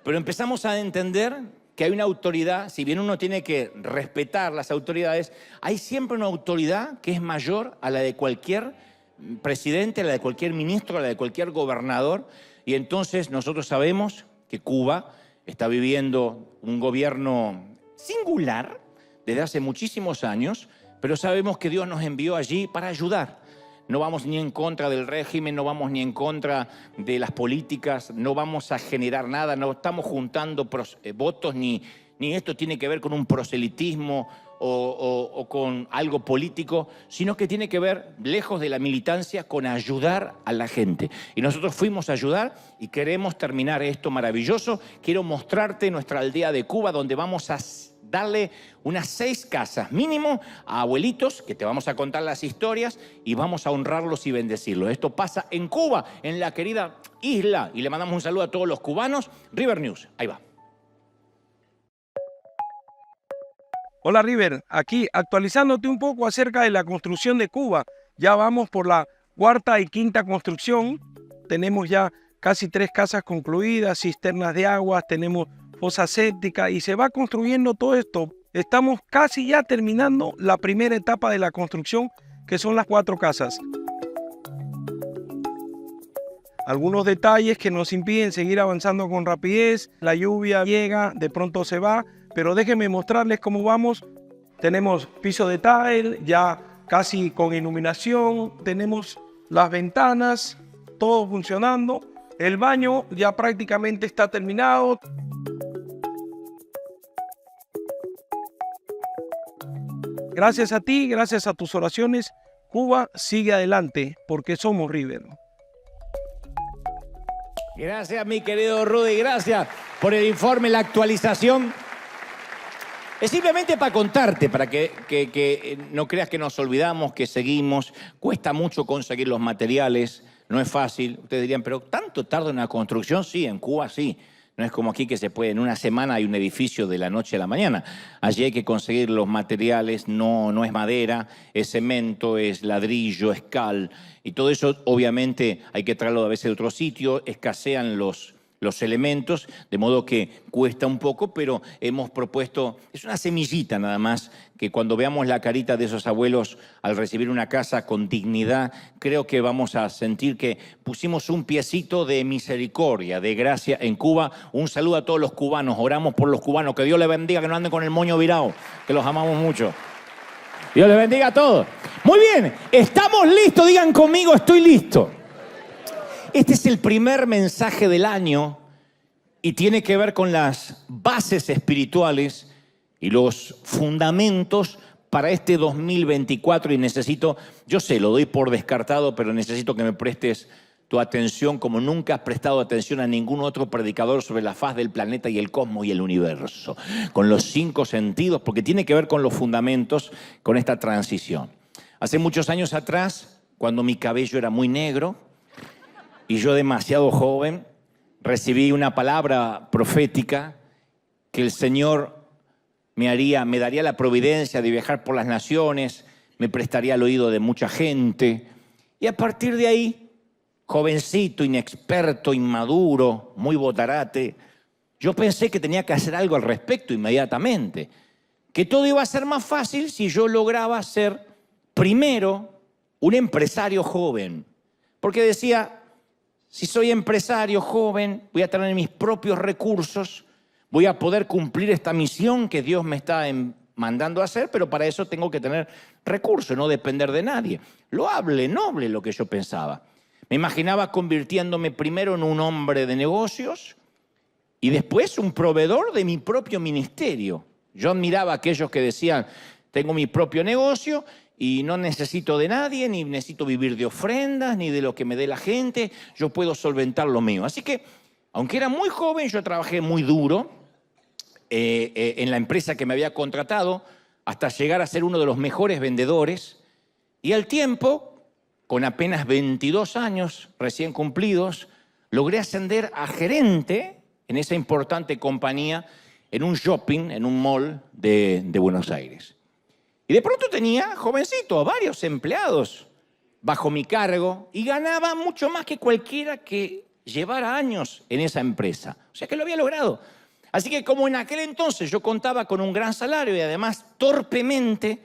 Pero empezamos a entender que hay una autoridad, si bien uno tiene que respetar las autoridades, hay siempre una autoridad que es mayor a la de cualquier presidente, a la de cualquier ministro, a la de cualquier gobernador. Y entonces nosotros sabemos que Cuba está viviendo un gobierno singular desde hace muchísimos años, pero sabemos que Dios nos envió allí para ayudar. No vamos ni en contra del régimen, no vamos ni en contra de las políticas, no vamos a generar nada, no estamos juntando votos, ni esto tiene que ver con un proselitismo o con algo político, sino que tiene que ver, lejos de la militancia, con ayudar a la gente. Y nosotros fuimos a ayudar y queremos terminar esto maravilloso. Quiero mostrarte nuestra aldea de Cuba, donde vamos a darle unas 6 casas mínimo a abuelitos, que te vamos a contar las historias y vamos a honrarlos y bendecirlos. Esto pasa en Cuba, en la querida isla, y le mandamos un saludo a todos los cubanos. River News, ahí va. Hola River, aquí actualizándote un poco acerca de la construcción de Cuba. Ya vamos por la 4ª y 5ª construcción. Tenemos ya casi 3 casas concluidas, cisternas de agua, tenemos fosa séptica y se va construyendo todo esto. Estamos casi ya terminando la primera etapa de la construcción, que son las 4 casas. Algunos detalles que nos impiden seguir avanzando con rapidez. La lluvia llega, de pronto se va, pero déjenme mostrarles cómo vamos. Tenemos piso de tile, ya casi con iluminación. Tenemos las ventanas, todo funcionando. El baño ya prácticamente está terminado. Gracias a ti, gracias a tus oraciones, Cuba sigue adelante porque somos River. Gracias, mi querido Rudy, gracias por el informe, la actualización. Es simplemente para contarte, para que no creas que nos olvidamos, que seguimos. Cuesta mucho conseguir los materiales, no es fácil. Ustedes dirían, pero ¿tanto tarda en la construcción? Sí, en Cuba sí. No es como aquí que se puede, en una semana hay un edificio de la noche a la mañana. Allí hay que conseguir los materiales, no es madera, es cemento, es ladrillo, es cal. Y todo eso obviamente hay que traerlo a veces de otro sitio, escasean los elementos, de modo que cuesta un poco, pero hemos propuesto, es una semillita nada más, que cuando veamos la carita de esos abuelos al recibir una casa con dignidad, creo que vamos a sentir que pusimos un piecito de misericordia, de gracia en Cuba. Un saludo a todos los cubanos, oramos por los cubanos, que Dios les bendiga, que no anden con el moño virado, que los amamos mucho. Dios les bendiga a todos. Muy bien, estamos listos, digan conmigo, estoy listo. Este es el primer mensaje del año y tiene que ver con las bases espirituales y los fundamentos para este 2024 y necesito, yo sé, lo doy por descartado, pero necesito que me prestes tu atención como nunca has prestado atención a ningún otro predicador sobre la faz del planeta y el cosmos y el universo, con los 5 sentidos, porque tiene que ver con los fundamentos, con esta transición. Hace muchos años atrás, cuando mi cabello era muy negro, y yo demasiado joven, recibí una palabra profética que el Señor me daría la providencia de viajar por las naciones, me prestaría el oído de mucha gente. Y a partir de ahí, jovencito, inexperto, inmaduro, muy botarate, yo pensé que tenía que hacer algo al respecto inmediatamente, que todo iba a ser más fácil si yo lograba ser primero un empresario joven. Porque decía, si soy empresario joven, voy a tener mis propios recursos, voy a poder cumplir esta misión que Dios me está mandando a hacer, pero para eso tengo que tener recursos, no depender de nadie. Loable, noble lo que yo pensaba. Me imaginaba convirtiéndome primero en un hombre de negocios y después un proveedor de mi propio ministerio. Yo admiraba a aquellos que decían, tengo mi propio negocio y no necesito de nadie, ni necesito vivir de ofrendas, ni de lo que me dé la gente. Yo puedo solventar lo mío. Así que, aunque era muy joven, yo trabajé muy duro en la empresa que me había contratado hasta llegar a ser uno de los mejores vendedores. Y al tiempo, con apenas 22 años recién cumplidos, logré ascender a gerente en esa importante compañía, en un shopping, en un mall de Buenos Aires. Y de pronto tenía, jovencito, varios empleados bajo mi cargo y ganaba mucho más que cualquiera que llevara años en esa empresa. O sea que lo había logrado. Así que como en aquel entonces yo contaba con un gran salario y además torpemente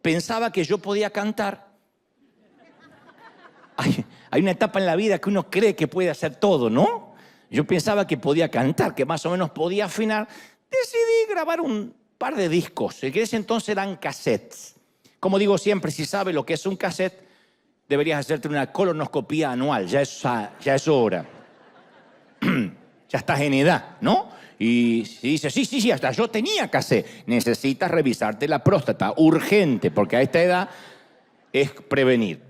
pensaba que yo podía cantar. Hay una etapa en la vida que uno cree que puede hacer todo, ¿no? Yo pensaba que podía cantar, que más o menos podía afinar. Decidí grabar un par de discos, que en ese entonces eran cassettes. Como digo siempre, si sabes lo que es un cassette, deberías hacerte una colonoscopía anual, ya es hora. Ya estás en edad, ¿no? Y si dices, sí, hasta yo tenía cassette. Necesitas revisarte la próstata, urgente, porque a esta edad es prevenir.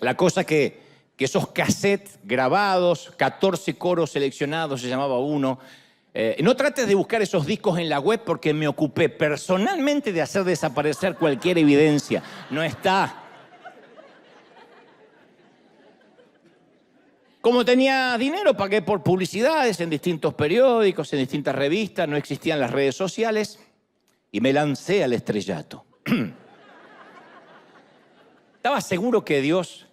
La cosa que esos cassettes grabados, 14 coros seleccionados, se llamaba uno. No trates de buscar esos discos en la web porque me ocupé personalmente de hacer desaparecer cualquier evidencia. No está. Como tenía dinero, pagué por publicidades en distintos periódicos, en distintas revistas, no existían las redes sociales y me lancé al estrellato. Estaba seguro que Dios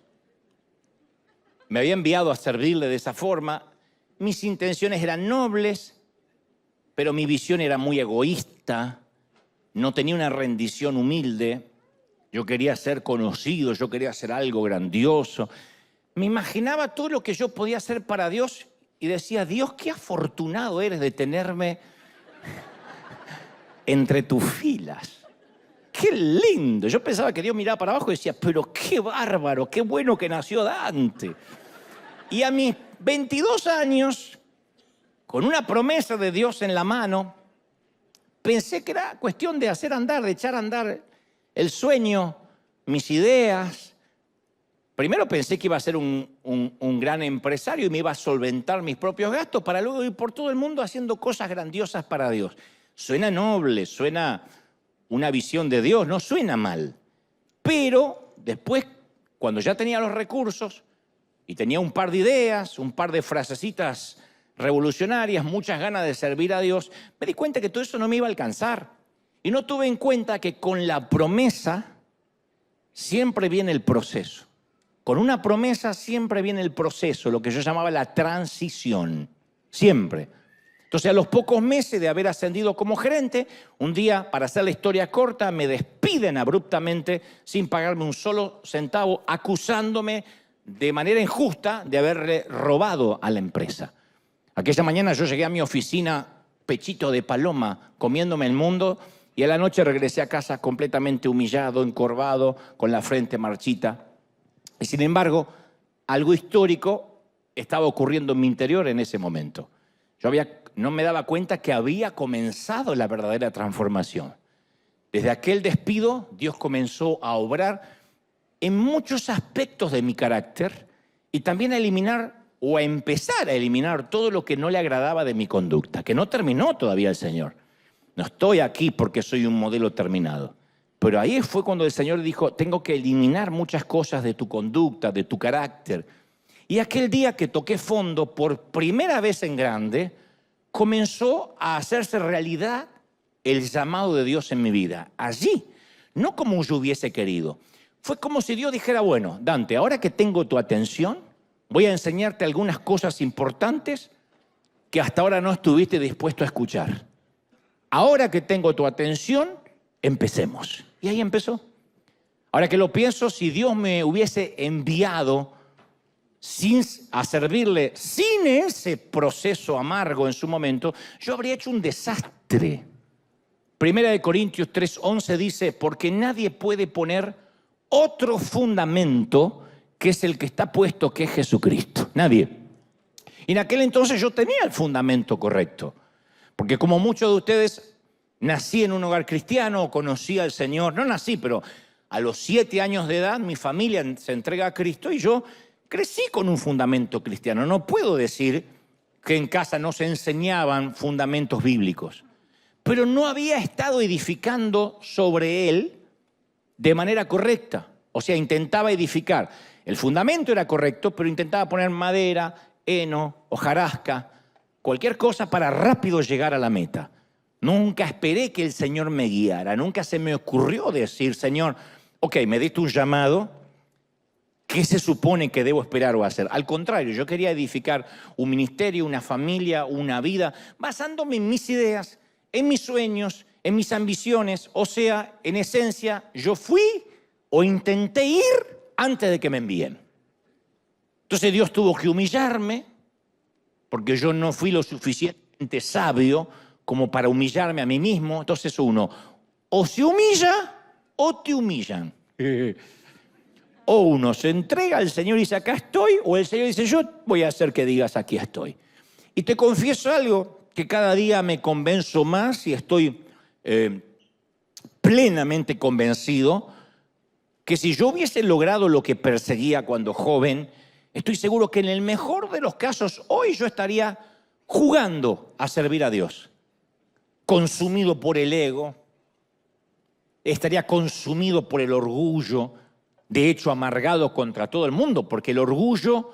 me había enviado a servirle de esa forma. Mis intenciones eran nobles, pero mi visión era muy egoísta. No tenía una rendición humilde. Yo quería ser conocido, yo quería hacer algo grandioso. Me imaginaba todo lo que yo podía hacer para Dios y decía, Dios, qué afortunado eres de tenerme entre tus filas. ¡Qué lindo! Yo pensaba que Dios miraba para abajo y decía, pero qué bárbaro, qué bueno que nació Dante. Y a mis 22 años, con una promesa de Dios en la mano, pensé que era cuestión de hacer andar, de echar a andar el sueño, mis ideas. Primero pensé que iba a ser un gran empresario y me iba a solventar mis propios gastos para luego ir por todo el mundo haciendo cosas grandiosas para Dios. Suena noble, suena una visión de Dios, no suena mal. Pero después, cuando ya tenía los recursos y tenía un par de ideas, un par de frasecitas revolucionarias, muchas ganas de servir a Dios, me di cuenta que todo eso no me iba a alcanzar. Y no tuve en cuenta que con la promesa siempre viene el proceso. Con una promesa siempre viene el proceso, lo que yo llamaba la transición, siempre. Entonces, a los pocos meses de haber ascendido como gerente, un día, para hacer la historia corta, me despiden abruptamente sin pagarme un solo centavo, acusándome de manera injusta de haberle robado a la empresa. Aquella mañana yo llegué a mi oficina, pechito de paloma, comiéndome el mundo, y a la noche regresé a casa completamente humillado, encorvado, con la frente marchita. Y sin embargo, algo histórico estaba ocurriendo en mi interior en ese momento. No me daba cuenta que había comenzado la verdadera transformación. Desde aquel despido, Dios comenzó a obrar en muchos aspectos de mi carácter y también a eliminar o a empezar a eliminar todo lo que no le agradaba de mi conducta, que no terminó todavía el Señor. No estoy aquí porque soy un modelo terminado. Pero ahí fue cuando el Señor dijo, tengo que eliminar muchas cosas de tu conducta, de tu carácter. Y aquel día que toqué fondo por primera vez en grande, comenzó a hacerse realidad el llamado de Dios en mi vida. Allí, no como yo hubiese querido. Fue como si Dios dijera, bueno, Dante, ahora que tengo tu atención, voy a enseñarte algunas cosas importantes que hasta ahora no estuviste dispuesto a escuchar. Ahora que tengo tu atención, empecemos. Y ahí empezó. Ahora que lo pienso, si Dios me hubiese enviado a servirle sin ese proceso amargo en su momento, yo habría hecho un desastre. Primera de Corintios 3:11 dice, porque nadie puede poner otro fundamento que es el que está puesto, que es Jesucristo. Nadie. Y en aquel entonces yo tenía el fundamento correcto. Porque como muchos de ustedes, nací en un hogar cristiano, conocí al Señor. No nací, pero a los 7 años de edad mi familia se entrega a Cristo y yo crecí con un fundamento cristiano. No puedo decir que en casa no se enseñaban fundamentos bíblicos, pero no había estado edificando sobre él de manera correcta. O sea, intentaba edificar. El fundamento era correcto, pero intentaba poner madera, heno, hojarasca, cualquier cosa para rápido llegar a la meta. Nunca esperé que el Señor me guiara. Nunca se me ocurrió decir, Señor, ok, me diste un llamado. ¿qué se supone que debo esperar o hacer? Al contrario, yo quería edificar un ministerio, una familia, una vida, basándome en mis ideas, en mis sueños, en mis ambiciones. O sea, en esencia, yo fui o intenté ir antes de que me envíen. Entonces Dios tuvo que humillarme, porque yo no fui lo suficientemente sabio como para humillarme a mí mismo. Entonces uno o se humilla o te humillan. O uno se entrega al Señor y dice, acá estoy, o el Señor dice, yo voy a hacer que digas, aquí estoy. Y te confieso algo, que cada día me convenzo más y estoy plenamente convencido que si yo hubiese logrado lo que perseguía cuando joven, estoy seguro que en el mejor de los casos, hoy yo estaría jugando a servir a Dios, consumido por el ego, estaría consumido por el orgullo, de hecho amargado contra todo el mundo, porque el orgullo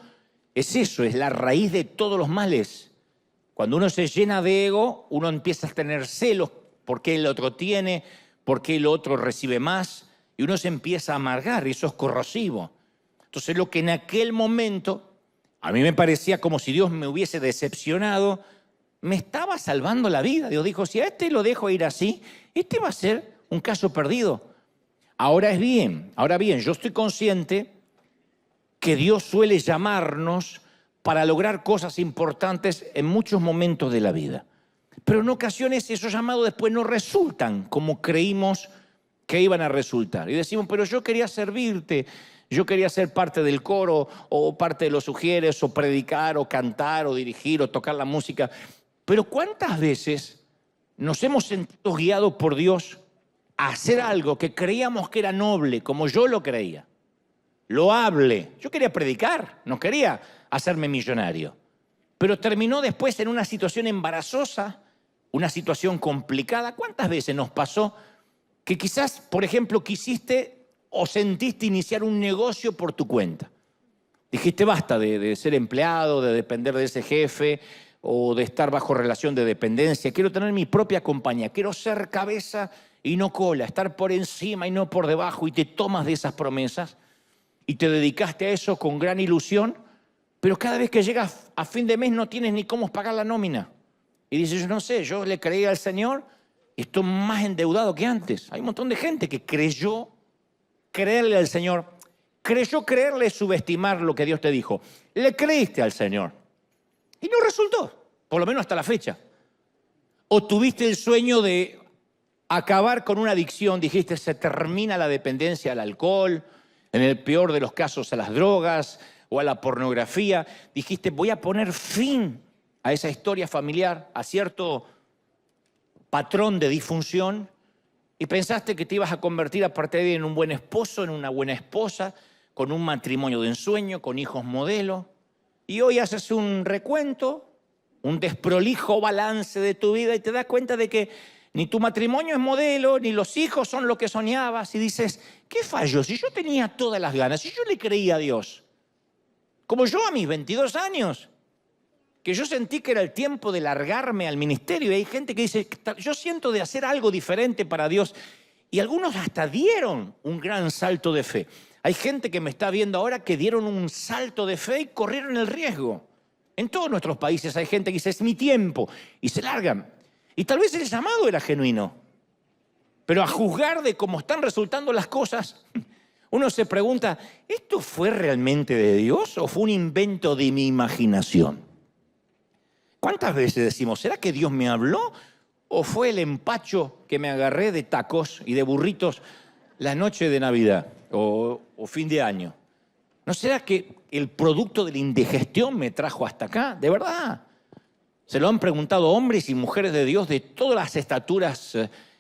es eso, es la raíz de todos los males. Cuando uno se llena de ego, uno empieza a tener celos porque el otro tiene, porque el otro recibe más, y uno se empieza a amargar, y eso es corrosivo. Entonces lo que en aquel momento a mí me parecía como si Dios me hubiese decepcionado, me estaba salvando la vida. Dios dijo, si a este lo dejo ir así, este va a ser un caso perdido. Ahora bien, yo estoy consciente que Dios suele llamarnos para lograr cosas importantes en muchos momentos de la vida. Pero en ocasiones esos llamados después no resultan como creímos que iban a resultar. Y decimos, pero yo quería servirte, yo quería ser parte del coro, o parte de los sugieres, o predicar, o cantar, o dirigir, o tocar la música. Pero ¿cuántas veces nos hemos sentido guiados por Dios a hacer algo que creíamos que era noble, como yo lo creía, loable? Yo quería predicar, no quería hacerme millonario. Pero terminó después en una situación embarazosa, una situación complicada. ¿Cuántas veces nos pasó que quizás, por ejemplo, quisiste o sentiste iniciar un negocio por tu cuenta? Dijiste, basta de ser empleado, de depender de ese jefe o de estar bajo relación de dependencia. Quiero tener mi propia compañía, quiero ser cabeza y no cola, estar por encima y no por debajo, y te tomas de esas promesas y te dedicaste a eso con gran ilusión, pero cada vez que llegas a fin de mes no tienes ni cómo pagar la nómina. Y dices, yo no sé, yo le creí al Señor y estoy más endeudado que antes. Hay un montón de gente que creyó creerle al Señor, creyó creerle subestimar lo que Dios te dijo. Le creíste al Señor y no resultó, por lo menos hasta la fecha. O tuviste el sueño de acabar con una adicción, dijiste, se termina la dependencia al alcohol, en el peor de los casos a las drogas o a la pornografía. Dijiste, voy a poner fin a esa historia familiar, a cierto patrón de disfunción, y pensaste que te ibas a convertir a partir de ahí en un buen esposo, en una buena esposa, con un matrimonio de ensueño, con hijos modelo. Y hoy haces un recuento, un desprolijo balance de tu vida y te das cuenta de que ni tu matrimonio es modelo, ni los hijos son lo que soñabas. Y dices, ¿qué falló? Si yo tenía todas las ganas, si yo le creía a Dios, como yo a mis 22 años, que yo sentí que era el tiempo de largarme al ministerio. Y hay gente que dice, yo siento de hacer algo diferente para Dios. Y algunos hasta dieron un gran salto de fe. Hay gente que me está viendo ahora que dieron un salto de fe y corrieron el riesgo. En todos nuestros países hay gente que dice, es mi tiempo, y se largan. Y tal vez el llamado era genuino. Pero a juzgar de cómo están resultando las cosas, uno se pregunta, ¿esto fue realmente de Dios o fue un invento de mi imaginación? ¿Cuántas veces decimos, ¿será que Dios me habló o fue el empacho que me agarré de tacos y de burritos la noche de Navidad o fin de año? ¿No será que el producto de la indigestión me trajo hasta acá? De verdad. Se lo han preguntado hombres y mujeres de Dios de todas las estaturas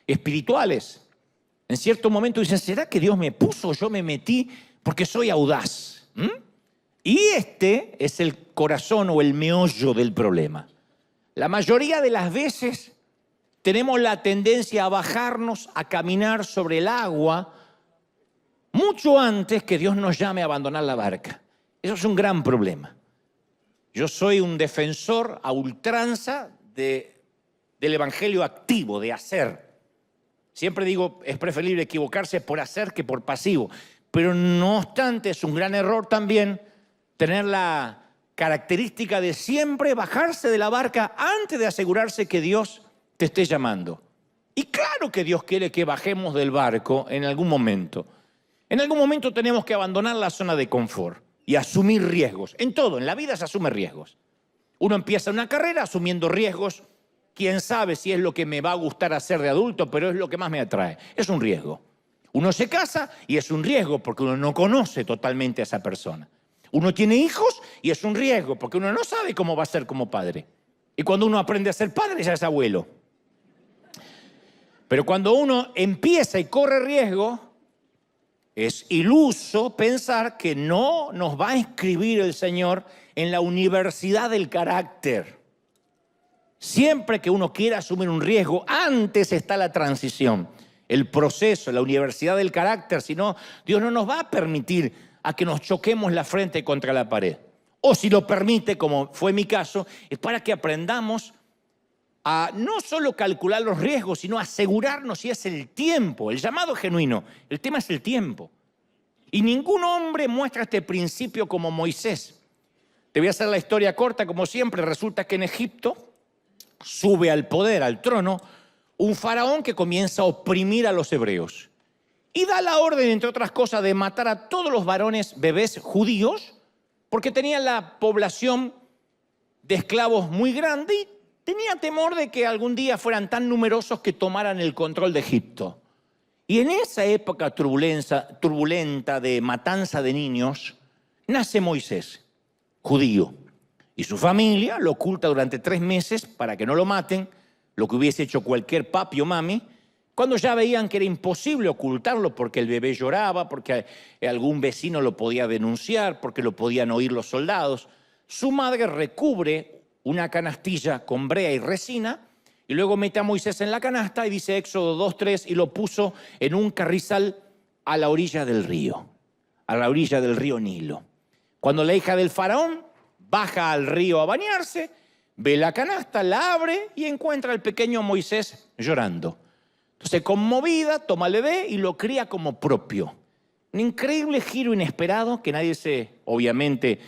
espirituales. En cierto momento dicen, ¿será que Dios me puso o yo me metí porque soy audaz? Y este es el corazón o el meollo del problema. La mayoría de las veces tenemos la tendencia a bajarnos, a caminar sobre el agua mucho antes que Dios nos llame a abandonar la barca. Eso es un gran problema. Yo soy un defensor a ultranza del evangelio activo, de hacer. Siempre digo, es preferible equivocarse por hacer que por pasivo. Pero no obstante, es un gran error también tener la característica de siempre bajarse de la barca antes de asegurarse que Dios te esté llamando. Y claro que Dios quiere que bajemos del barco en algún momento. En algún momento tenemos que abandonar la zona de confort y asumir riesgos. En todo, en la vida se asume riesgos. Uno empieza una carrera asumiendo riesgos. Quién sabe si es lo que me va a gustar hacer de adulto, pero es lo que más me atrae. Es un riesgo. Uno se casa y es un riesgo porque uno no conoce totalmente a esa persona. Uno tiene hijos y es un riesgo porque uno no sabe cómo va a ser como padre. Y cuando uno aprende a ser padre ya es abuelo. Pero cuando uno empieza y corre riesgo, es iluso pensar que no nos va a inscribir el Señor en la universidad del carácter. Siempre que uno quiera asumir un riesgo, antes está la transición, el proceso, la universidad del carácter. Si no, Dios no nos va a permitir a que nos choquemos la frente contra la pared. O si lo permite, como fue mi caso, es para que aprendamos a no solo calcular los riesgos, sino asegurarnos si es el tiempo, el llamado genuino. El tema es el tiempo. Y ningún hombre muestra este principio como Moisés. Te voy a hacer la historia corta, como siempre. Resulta que en Egipto sube al poder, al trono, un faraón que comienza a oprimir a los hebreos. Y da la orden, entre otras cosas, de matar a todos los varones bebés judíos, porque tenía la población de esclavos muy grande y tenía temor de que algún día fueran tan numerosos que tomaran el control de Egipto. Y en esa época turbulenta de matanza de niños, nace Moisés, judío. Y su familia lo oculta durante 3 meses para que no lo maten, lo que hubiese hecho cualquier papi o mami, cuando ya veían que era imposible ocultarlo porque el bebé lloraba, porque algún vecino lo podía denunciar, porque lo podían oír los soldados. Su madre recubre una canastilla con brea y resina y luego mete a Moisés en la canasta y dice Éxodo 2:3 y lo puso en un carrizal a la orilla del río Nilo. Cuando la hija del faraón baja al río a bañarse, ve la canasta, la abre y encuentra al pequeño Moisés llorando. Entonces, conmovida, toma al bebé y lo cría como propio. Un increíble giro inesperado que nadie obviamente,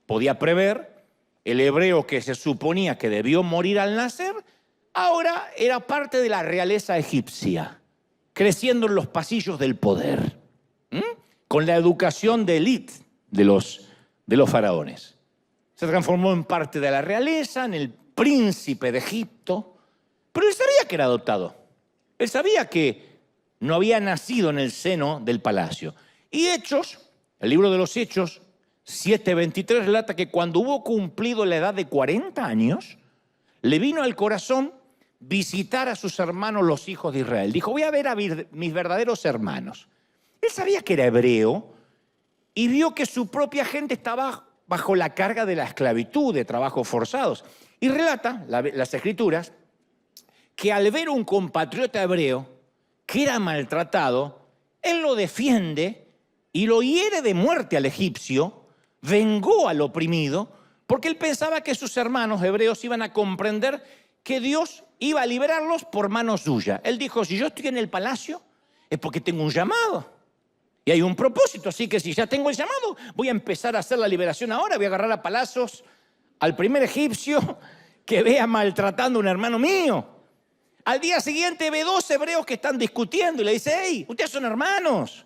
podía prever. El hebreo que se suponía que debió morir al nacer, ahora era parte de la realeza egipcia, creciendo en los pasillos del poder, con la educación de élite de los faraones. Se transformó en parte de la realeza, en el príncipe de Egipto, pero él sabía que era adoptado. Él sabía que no había nacido en el seno del palacio. Y Hechos, el libro de los Hechos, 7:23 relata que cuando hubo cumplido la edad de 40 años, le vino al corazón visitar a sus hermanos los hijos de Israel. Dijo, voy a ver a mis verdaderos hermanos. Él sabía que era hebreo y vio que su propia gente estaba bajo la carga de la esclavitud, de trabajos forzados. Y relata las Escrituras que al ver un compatriota hebreo que era maltratado, él lo defiende y lo hiere de muerte al egipcio, vengó al oprimido, porque él pensaba que sus hermanos hebreos iban a comprender que Dios iba a liberarlos por mano suya. Él dijo, si yo estoy en el palacio es porque tengo un llamado y hay un propósito, así que si ya tengo el llamado, voy a empezar a hacer la liberación ahora, voy a agarrar a palazos al primer egipcio que vea maltratando a un hermano mío. Al día siguiente ve 2 hebreos que están discutiendo y le dice, hey, ustedes son hermanos,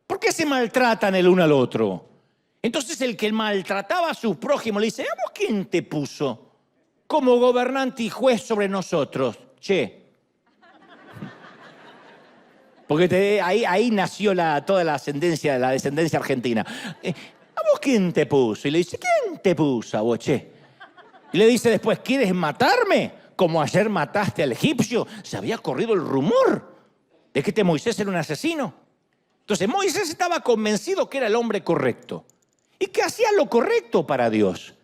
¿por qué se maltratan el uno al otro? Entonces el que maltrataba a su prójimo le dice, ¿a vos quién te puso como gobernante y juez sobre nosotros? Che. Porque ahí nació toda la descendencia argentina. ¿A vos quién te puso? Y le dice, ¿quién te puso a vos, che? Y le dice después, ¿quieres matarme? Como ayer mataste al egipcio. Se había corrido el rumor de que este Moisés era un asesino. Entonces Moisés estaba convencido que era el hombre correcto y que hacía lo correcto para Dios.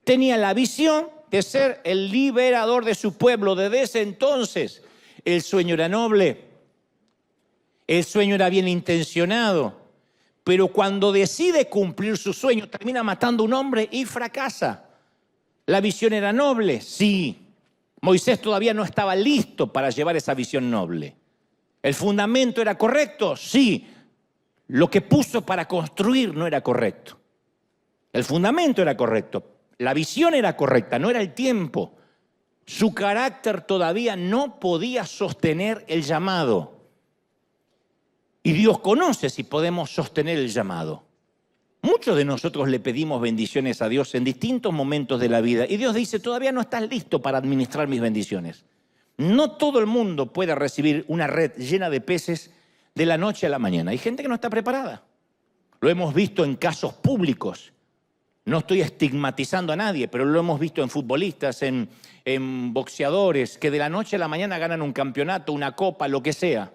Tenía la visión de ser el liberador de su pueblo. Desde ese entonces el sueño era noble, el sueño era bien intencionado, pero cuando decide cumplir su sueño termina matando a un hombre y fracasa. La visión era noble, sí. Moisés todavía no estaba listo para llevar esa visión noble. ¿El fundamento era correcto? Sí. Lo que puso para construir no era correcto. El fundamento era correcto. La visión era correcta, no era el tiempo. Su carácter todavía no podía sostener el llamado. Y Dios conoce si podemos sostener el llamado. Muchos de nosotros le pedimos bendiciones a Dios en distintos momentos de la vida. Y Dios dice, todavía no estás listo para administrar mis bendiciones. No todo el mundo puede recibir una red llena de peces de la noche a la mañana. Hay gente que no está preparada. Lo hemos visto en casos públicos. No estoy estigmatizando a nadie, pero lo hemos visto en futbolistas, en boxeadores, que de la noche a la mañana ganan un campeonato, una copa, lo que sea.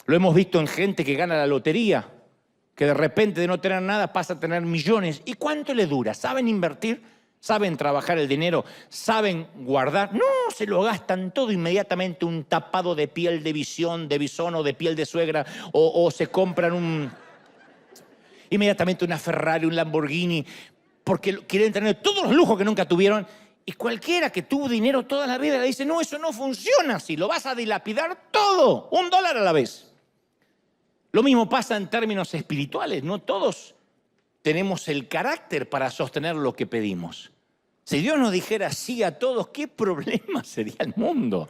Lo hemos visto en gente que gana la lotería, que de repente de no tener nada pasa a tener millones. ¿Y cuánto le dura? ¿Saben invertir? ¿Saben trabajar el dinero? ¿Saben guardar? No, se lo gastan todo inmediatamente, un tapado de piel de bisón o de piel de suegra, o se compran inmediatamente una Ferrari, un Lamborghini, porque quieren tener todos los lujos que nunca tuvieron. Y cualquiera que tuvo dinero toda la vida le dice, no, eso no funciona así, lo vas a dilapidar todo, $1 a la vez. Lo mismo pasa en términos espirituales, no todos tenemos el carácter para sostener lo que pedimos. Si Dios nos dijera sí a todos, ¿qué problema sería el mundo?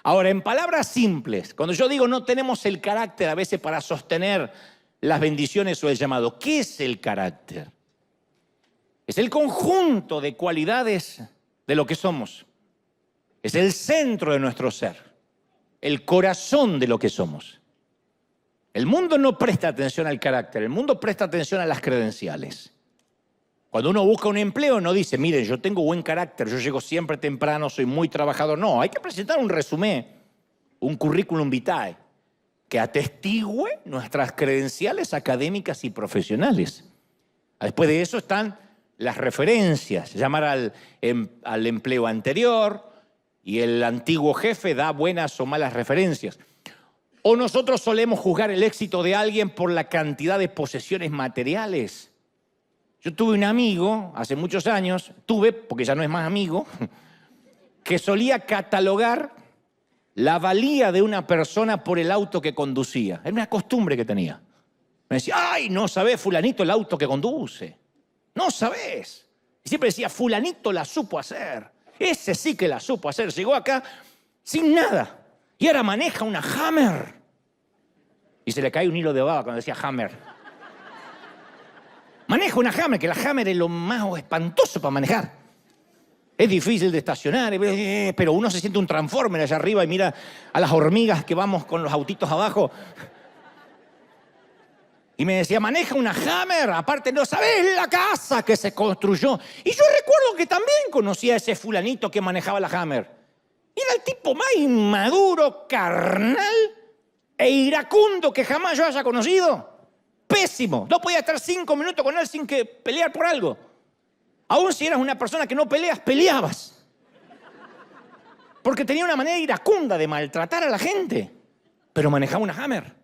Ahora, en palabras simples, cuando yo digo no tenemos el carácter a veces para sostener las bendiciones o el llamado, ¿qué es el carácter? Es el conjunto de cualidades de lo que somos. Es el centro de nuestro ser, el corazón de lo que somos. El mundo no presta atención al carácter, el mundo presta atención a las credenciales. Cuando uno busca un empleo no dice, miren, yo tengo buen carácter, yo llego siempre temprano, soy muy trabajador. No, hay que presentar un resumen, un currículum vitae, que atestigue nuestras credenciales académicas y profesionales. Después de eso están las referencias, llamar al empleo anterior y el antiguo jefe da buenas o malas referencias. O nosotros solemos juzgar el éxito de alguien por la cantidad de posesiones materiales. Yo tuve un amigo hace muchos años, porque ya no es más amigo, que solía catalogar la valía de una persona por el auto que conducía. Era una costumbre que tenía. Me decía, ay, no sabés, fulanito, el auto que conduce. No sabés. Y siempre decía, fulanito la supo hacer. Ese sí que la supo hacer. Llegó acá sin nada. Y ahora maneja una Hammer. Y se le cae un hilo de baba cuando decía Hammer. Maneja una Hammer, que la Hammer es lo más espantoso para manejar. Es difícil de estacionar, pero uno se siente un Transformer allá arriba y mira a las hormigas que vamos con los autitos abajo. Y me decía, maneja una Hammer, aparte no sabés la casa que se construyó. Y yo recuerdo que también conocía a ese fulanito que manejaba la Hammer. Y era el tipo más inmaduro, carnal e iracundo que jamás yo haya conocido. Pésimo. No podía estar 5 minutos con él sin que pelear por algo. Aún si eras una persona que no peleas, peleabas. Porque tenía una manera iracunda de maltratar a la gente. Pero manejaba una Hammer.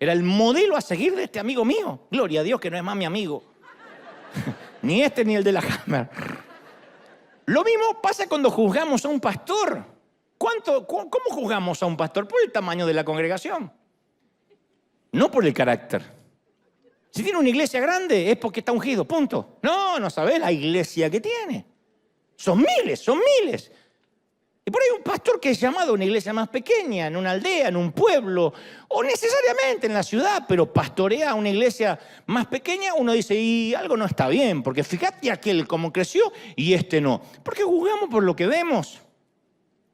Era el modelo a seguir de este amigo mío. Gloria a Dios que no es más mi amigo. Ni este ni el de la Hammer. Lo mismo pasa cuando juzgamos a un pastor. ¿Cómo juzgamos a un pastor? Por el tamaño de la congregación. No por el carácter. Si tiene una iglesia grande es porque está ungido, punto. No sabés la iglesia que tiene. Son miles. Y por ahí un pastor que es llamado a una iglesia más pequeña, en una aldea, en un pueblo, o necesariamente en la ciudad, pero pastorea a una iglesia más pequeña, uno dice, y algo no está bien, porque fíjate aquel cómo creció y este no. Porque juzgamos por lo que vemos.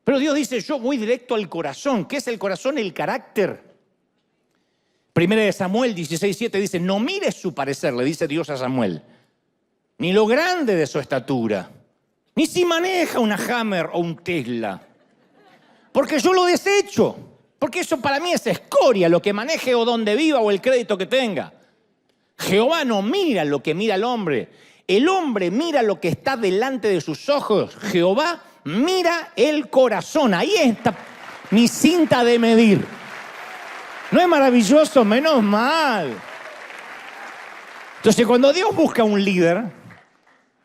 Pero Dios dice, yo voy directo al corazón. ¿Qué es el corazón? El carácter. Primera de Samuel 16:7 dice, no mires su parecer, le dice Dios a Samuel, ni lo grande de su estatura, ni si maneja una Hammer o un Tesla, porque yo lo desecho, porque eso para mí es escoria, lo que maneje o donde viva o el crédito que tenga. Jehová no mira lo que mira el hombre mira lo que está delante de sus ojos, Jehová mira el corazón. Ahí está mi cinta de medir. ¿No es maravilloso? Menos mal. Entonces, cuando Dios busca un líder,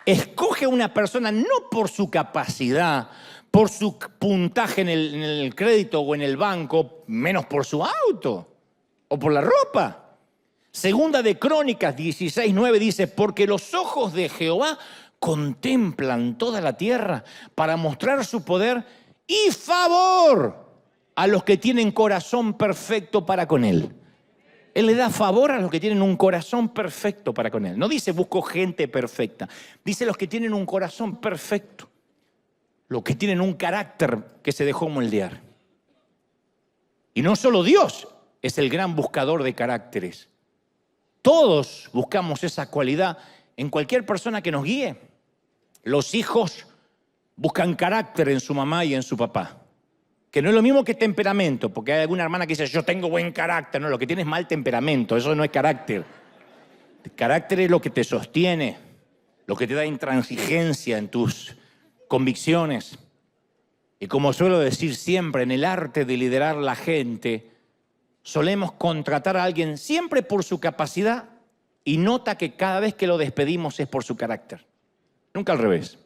escoge a una persona no por su capacidad, por su puntaje en el crédito o en el banco, menos por su auto o por la ropa, Segunda de Crónicas 16:9 dice, porque los ojos de Jehová contemplan toda la tierra para mostrar su poder y favor a los que tienen corazón perfecto para con Él. Él le da favor a los que tienen un corazón perfecto para con Él. No dice busco gente perfecta, dice los que tienen un corazón perfecto, los que tienen un carácter que se dejó moldear. Y no solo Dios es el gran buscador de caracteres. Todos buscamos esa cualidad en cualquier persona que nos guíe. Los hijos buscan carácter en su mamá y en su papá. Que no es lo mismo que temperamento, porque hay alguna hermana que dice, yo tengo buen carácter. No, lo que tiene es mal temperamento, eso no es carácter. El carácter es lo que te sostiene, lo que te da intransigencia en tus convicciones. Y como suelo decir siempre, en el arte de liderar la gente, solemos contratar a alguien siempre por su capacidad y nota que cada vez que lo despedimos es por su carácter. Nunca al revés.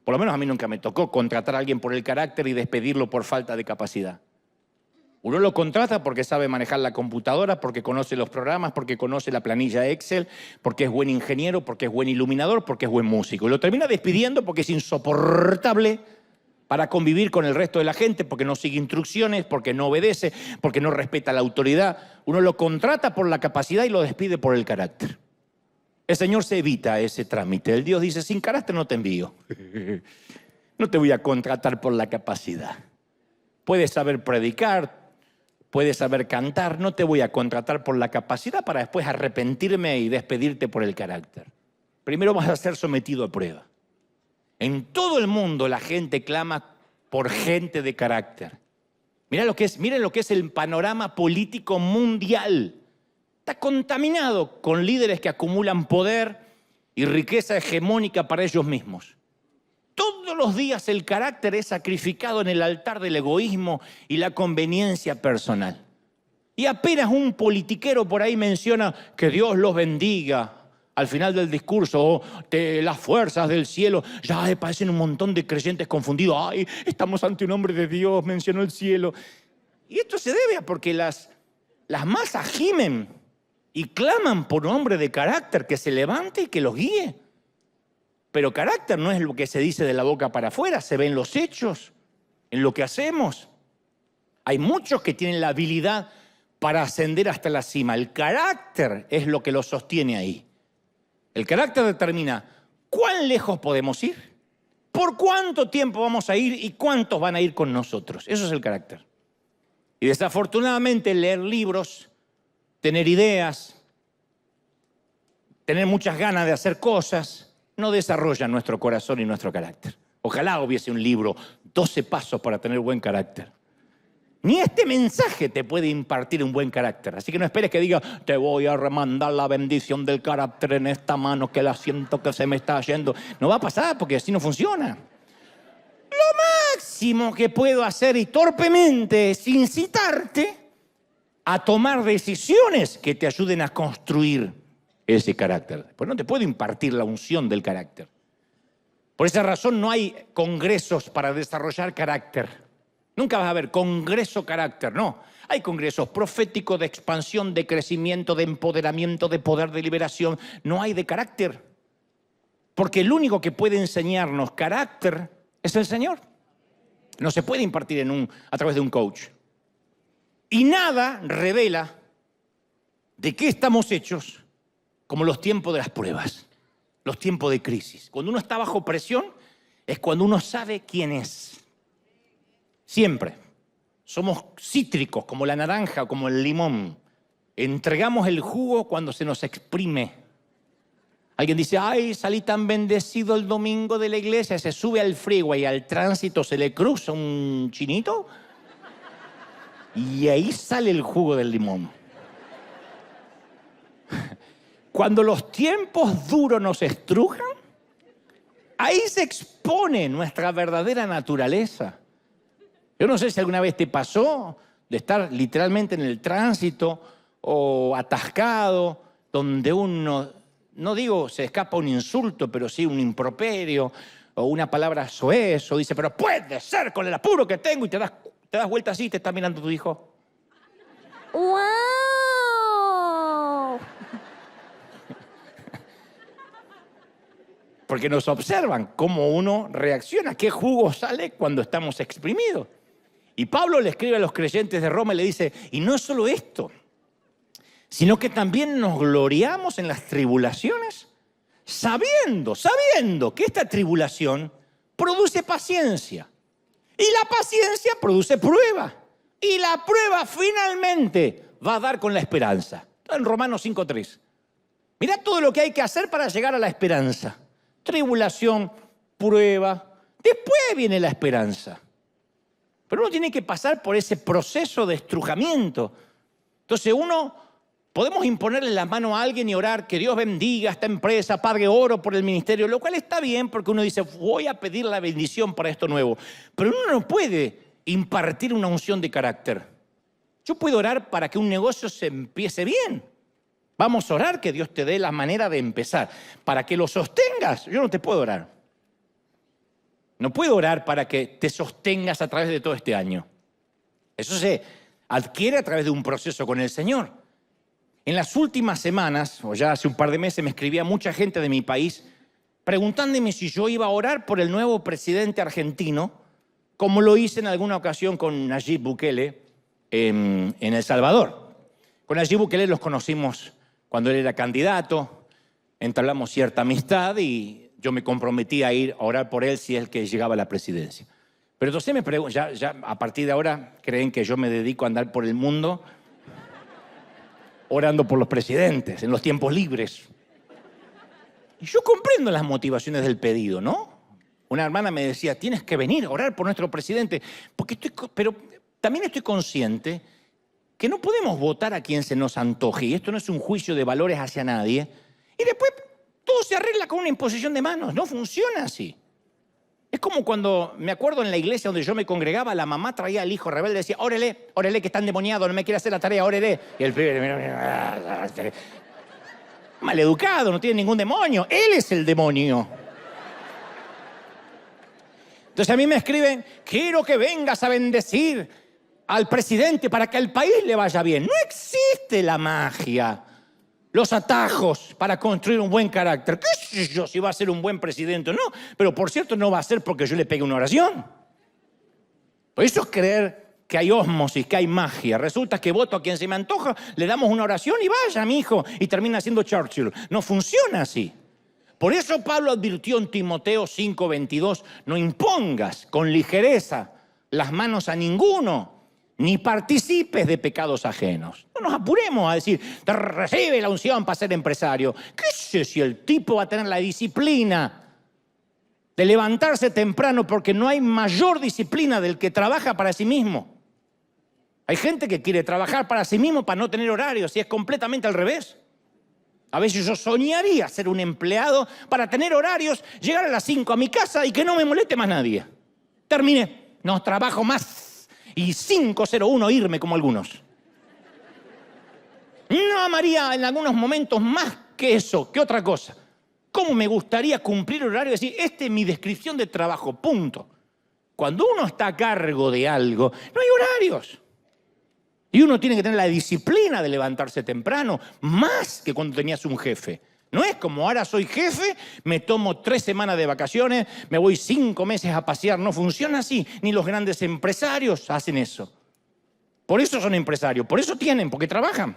Por lo menos a mí nunca me tocó contratar a alguien por el carácter y despedirlo por falta de capacidad. Uno lo contrata porque sabe manejar la computadora, porque conoce los programas, porque conoce la planilla Excel, porque es buen ingeniero, porque es buen iluminador, porque es buen músico. Y lo termina despidiendo porque es insoportable para convivir con el resto de la gente, porque no sigue instrucciones, porque no obedece, porque no respeta la autoridad. Uno lo contrata por la capacidad y lo despide por el carácter. El Señor se evita ese trámite. El Dios dice, sin carácter no te envío. No te voy a contratar por la capacidad. Puedes saber predicar, puedes saber cantar, no te voy a contratar por la capacidad para después arrepentirme y despedirte por el carácter. Primero vas a ser sometido a prueba. En todo el mundo la gente clama por gente de carácter. Miren lo que es el panorama político mundial. Está contaminado con líderes que acumulan poder y riqueza hegemónica para ellos mismos. Todos los días el carácter es sacrificado en el altar del egoísmo y la conveniencia personal. Y apenas un politiquero por ahí menciona que Dios los bendiga al final del discurso, o de las fuerzas del cielo, ya parecen un montón de creyentes confundidos. Ay, estamos ante un hombre de Dios, mencionó el cielo. Y esto se debe a porque las masas gimen y claman por un hombre de carácter que se levante y que los guíe. Pero carácter no es lo que se dice de la boca para afuera, se ve en los hechos, en lo que hacemos. Hay muchos que tienen la habilidad para ascender hasta la cima. El carácter es lo que los sostiene ahí. El carácter determina cuán lejos podemos ir, por cuánto tiempo vamos a ir y cuántos van a ir con nosotros. Eso es el carácter. Y desafortunadamente leer libros, tener ideas, tener muchas ganas de hacer cosas, no desarrolla nuestro corazón y nuestro carácter. Ojalá hubiese un libro, 12 pasos para tener buen carácter. Ni este mensaje te puede impartir un buen carácter. Así que no esperes que diga, te voy a remandar la bendición del carácter en esta mano que la siento que se me está yendo. No va a pasar porque así no funciona. Lo máximo que puedo hacer y torpemente es incitarte a tomar decisiones que te ayuden a construir ese carácter. Pues no te puedo impartir la unción del carácter. Por esa razón no hay congresos para desarrollar carácter. Nunca vas a ver congreso carácter, no. Hay congresos proféticos de expansión, de crecimiento, de empoderamiento, de poder, de liberación. No hay de carácter. Porque el único que puede enseñarnos carácter es el Señor. No se puede impartir a través de un coach. Y nada revela de qué estamos hechos como los tiempos de las pruebas, los tiempos de crisis. Cuando uno está bajo presión es cuando uno sabe quién es. Siempre. Somos cítricos como la naranja o como el limón. Entregamos el jugo cuando se nos exprime. Alguien dice, ay, salí tan bendecido el domingo de la iglesia. Se sube al freeway, al tránsito, se le cruza un chinito y ahí sale el jugo del limón. Cuando los tiempos duros nos estrujan, ahí se expone nuestra verdadera naturaleza. Yo no sé si alguna vez te pasó de estar literalmente en el tránsito o atascado, donde uno, no digo se escapa un insulto, pero sí un improperio o una palabra soez, o dice, pero puede ser con el apuro que tengo, y te das vuelta así y te está mirando tu hijo. ¡Wow! porque nos observan cómo uno reacciona, qué jugo sale cuando estamos exprimidos. Y Pablo le escribe a los creyentes de Roma y le dice, y no es solo esto, sino que también nos gloriamos en las tribulaciones, sabiendo que esta tribulación produce paciencia. Y la paciencia produce prueba. Y la prueba finalmente va a dar con la esperanza. En Romanos 5:3. Mirá todo lo que hay que hacer para llegar a la esperanza. Tribulación, prueba. Después viene la esperanza. Pero uno tiene que pasar por ese proceso de estrujamiento. Entonces podemos imponerle la mano a alguien y orar que Dios bendiga a esta empresa, pague oro por el ministerio, lo cual está bien porque uno dice, voy a pedir la bendición para esto nuevo. Pero uno no puede impartir una unción de carácter. Yo puedo orar para que un negocio se empiece bien. Vamos a orar que Dios te dé la manera de empezar. Para que lo sostengas, yo no te puedo orar. No puedo orar para que te sostengas a través de todo este año. Eso se adquiere a través de un proceso con el Señor. En las últimas semanas, o ya hace un par de meses, me escribía mucha gente de mi país preguntándome si yo iba a orar por el nuevo presidente argentino, como lo hice en alguna ocasión con Nayib Bukele en El Salvador. Con Nayib Bukele los conocimos cuando él era candidato, entablamos cierta amistad y yo me comprometí a ir a orar por él si es el que llegaba a la presidencia. Pero entonces me preguntan, ya a partir de ahora creen que yo me dedico a andar por el mundo orando por los presidentes en los tiempos libres. Y yo comprendo las motivaciones del pedido, ¿no? Una hermana me decía, tienes que venir a orar por nuestro presidente, pero también estoy consciente que no podemos votar a quien se nos antoje, y esto no es un juicio de valores hacia nadie, y después todo se arregla con una imposición de manos. No funciona así. Es como cuando, me acuerdo en la iglesia donde yo me congregaba, la mamá traía al hijo rebelde y decía, órele que está endemoniado, no me quiere hacer la tarea, órele. Y el pibe, maleducado, no tiene ningún demonio, él es el demonio. Entonces a mí me escriben, quiero que vengas a bendecir al presidente para que al país le vaya bien. No existe la magia, los atajos para construir un buen carácter. ¿Qué sé yo si va a ser un buen presidente o no? Pero por cierto no va a ser porque yo le pegue una oración. Por eso es creer que hay ósmosis, que hay magia. Resulta que voto a quien se me antoja, le damos una oración y vaya, mi hijo, y termina siendo Churchill. No funciona así. Por eso Pablo advirtió en Timoteo 5:22, no impongas con ligereza las manos a ninguno, ni participes de pecados ajenos. No nos apuremos a decir, te recibe la unción para ser empresario. ¿Qué sé si el tipo va a tener la disciplina de levantarse temprano? Porque no hay mayor disciplina del que trabaja para sí mismo. Hay gente que quiere trabajar para sí mismo para no tener horarios y es completamente al revés. A veces yo soñaría ser un empleado para tener horarios, llegar a las 5 a mi casa y que no me moleste más nadie. Terminé, no trabajo más. Y 5:01 irme como algunos. No amaría en algunos momentos más que eso, que otra cosa. ¿Cómo me gustaría cumplir horario y decir, esta es mi descripción de trabajo, punto? Cuando uno está a cargo de algo, no hay horarios. Y uno tiene que tener la disciplina de levantarse temprano, más que cuando tenías un jefe. No es como ahora soy jefe, me tomo 3 semanas de vacaciones, me voy 5 meses a pasear. No funciona así, ni los grandes empresarios hacen eso. Por eso son empresarios, por eso tienen, porque trabajan.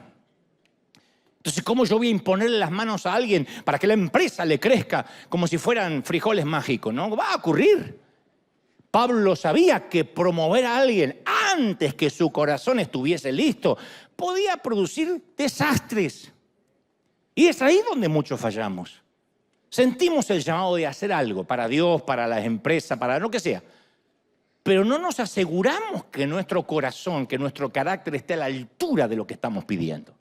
Entonces, ¿cómo yo voy a imponerle las manos a alguien para que la empresa le crezca como si fueran frijoles mágicos? No va a ocurrir. Pablo sabía que promover a alguien antes que su corazón estuviese listo podía producir desastres. Y es ahí donde muchos fallamos. Sentimos el llamado de hacer algo para Dios, para las empresas, para lo que sea. Pero no nos aseguramos que nuestro corazón, que nuestro carácter esté a la altura de lo que estamos pidiendo.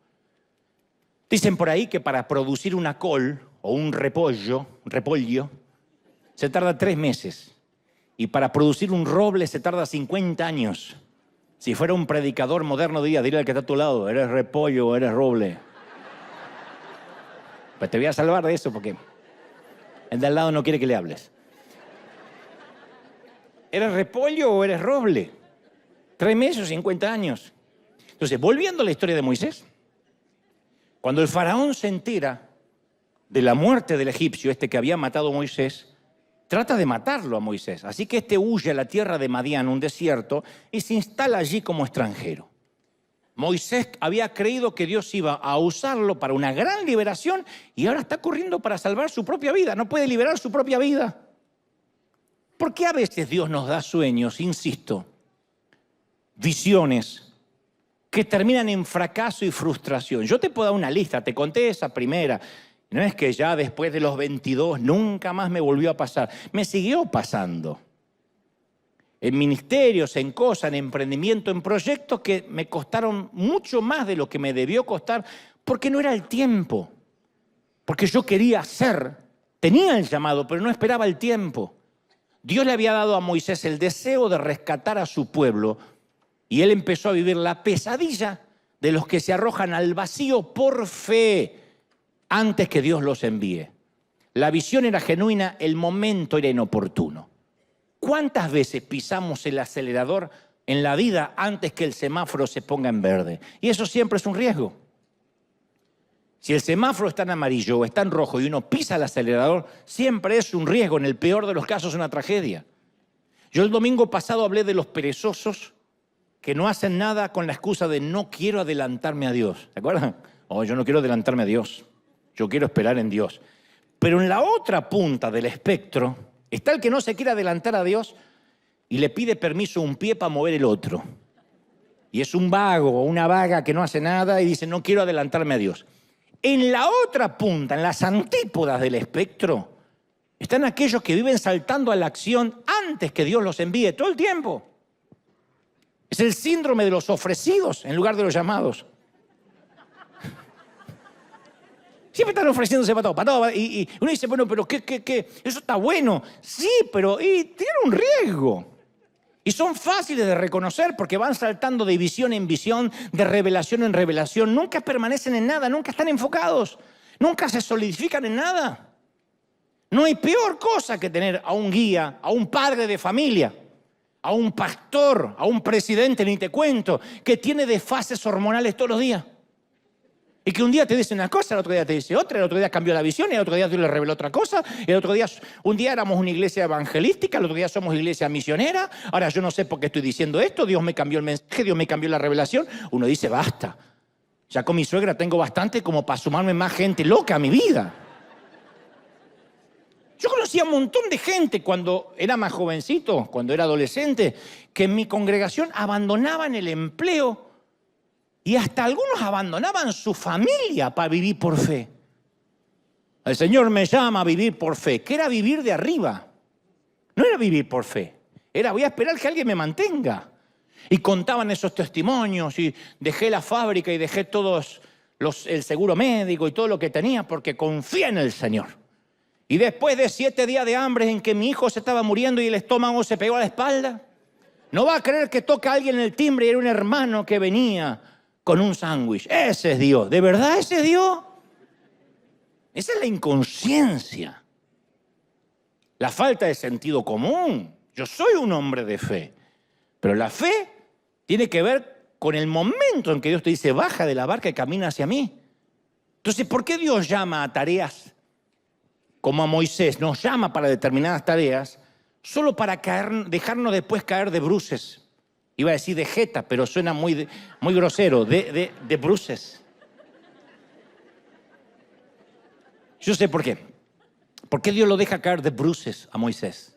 Dicen por ahí que para producir una col o un repollo, se tarda 3 meses. Y para producir un roble se tarda 50 años. Si fuera un predicador moderno diría al que está a tu lado, eres repollo o eres roble. Pues te voy a salvar de eso porque el de al lado no quiere que le hables. ¿Eres repollo o eres roble? 3 meses o 50 años. Entonces, volviendo a la historia de Moisés, cuando el faraón se entera de la muerte del egipcio, este que había matado a Moisés, trata de matarlo a Moisés. Así que este huye a la tierra de Madián, un desierto, y se instala allí como extranjero. Moisés había creído que Dios iba a usarlo para una gran liberación y ahora está corriendo para salvar su propia vida. No puede liberar su propia vida. ¿Por qué a veces Dios nos da sueños, insisto, visiones que terminan en fracaso y frustración? Yo te puedo dar una lista, te conté esa primera. No es que ya después de los 22 nunca más me volvió a pasar. Me siguió pasando. En ministerios, en cosas, en emprendimiento, en proyectos que me costaron mucho más de lo que me debió costar porque no era el tiempo. Porque yo quería hacer, tenía el llamado, pero no esperaba el tiempo. Dios le había dado a Moisés el deseo de rescatar a su pueblo y él empezó a vivir la pesadilla de los que se arrojan al vacío por fe antes que Dios los envíe. La visión era genuina, el momento era inoportuno. ¿Cuántas veces pisamos el acelerador en la vida antes que el semáforo se ponga en verde? Y eso siempre es un riesgo. Si el semáforo está en amarillo o está en rojo y uno pisa el acelerador, siempre es un riesgo, en el peor de los casos una tragedia. Yo el domingo pasado hablé de los perezosos que no hacen nada con la excusa de no quiero adelantarme a Dios. ¿Se acuerdan? Oh, yo no quiero adelantarme a Dios. Yo quiero esperar en Dios. Pero en la otra punta del espectro está el que no se quiere adelantar a Dios y le pide permiso a un pie para mover el otro. Y es un vago o una vaga que no hace nada y dice, no quiero adelantarme a Dios. En la otra punta, en las antípodas del espectro, están aquellos que viven saltando a la acción antes que Dios los envíe todo el tiempo. Es el síndrome de los ofrecidos en lugar de los llamados. Siempre están ofreciéndose para todo. Y uno dice, bueno, pero ¿qué? Eso está bueno. Sí, pero tiene un riesgo. Y son fáciles de reconocer porque van saltando de visión en visión, de revelación en revelación. Nunca permanecen en nada, nunca están enfocados. Nunca se solidifican en nada. No hay peor cosa que tener a un guía, a un padre de familia, a un pastor, a un presidente, ni te cuento, que tiene desfases hormonales todos los días. Y que un día te dice una cosa, el otro día te dice otra, el otro día cambió la visión, y el otro día Dios le reveló otra cosa, el otro día, un día éramos una iglesia evangelística, el otro día somos iglesia misionera, ahora yo no sé por qué estoy diciendo esto, Dios me cambió el mensaje, Dios me cambió la revelación. Uno dice, basta, ya con mi suegra tengo bastante como para sumarme más gente loca a mi vida. Yo conocía un montón de gente cuando era más jovencito, cuando era adolescente, que en mi congregación abandonaban el empleo y hasta algunos abandonaban su familia para vivir por fe. El Señor me llama a vivir por fe, que era vivir de arriba. No era vivir por fe, era voy a esperar que alguien me mantenga. Y contaban esos testimonios y dejé la fábrica y dejé el seguro médico y todo lo que tenía porque confía en el Señor. Y después de 7 días de hambre en que mi hijo se estaba muriendo y el estómago se pegó a la espalda, no va a creer que toca a alguien en el timbre y era un hermano que venía con un sándwich. Ese es Dios. ¿De verdad ese es Dios? Esa es la inconsciencia. La falta de sentido común. Yo soy un hombre de fe. Pero la fe tiene que ver con el momento en que Dios te dice, baja de la barca y camina hacia mí. Entonces, ¿por qué Dios llama a tareas como a Moisés? Nos llama para determinadas tareas solo para dejarnos después caer de bruces. Iba a decir de jeta, pero suena muy grosero, de bruces. Yo sé por qué. ¿Por qué Dios lo deja caer de bruces a Moisés?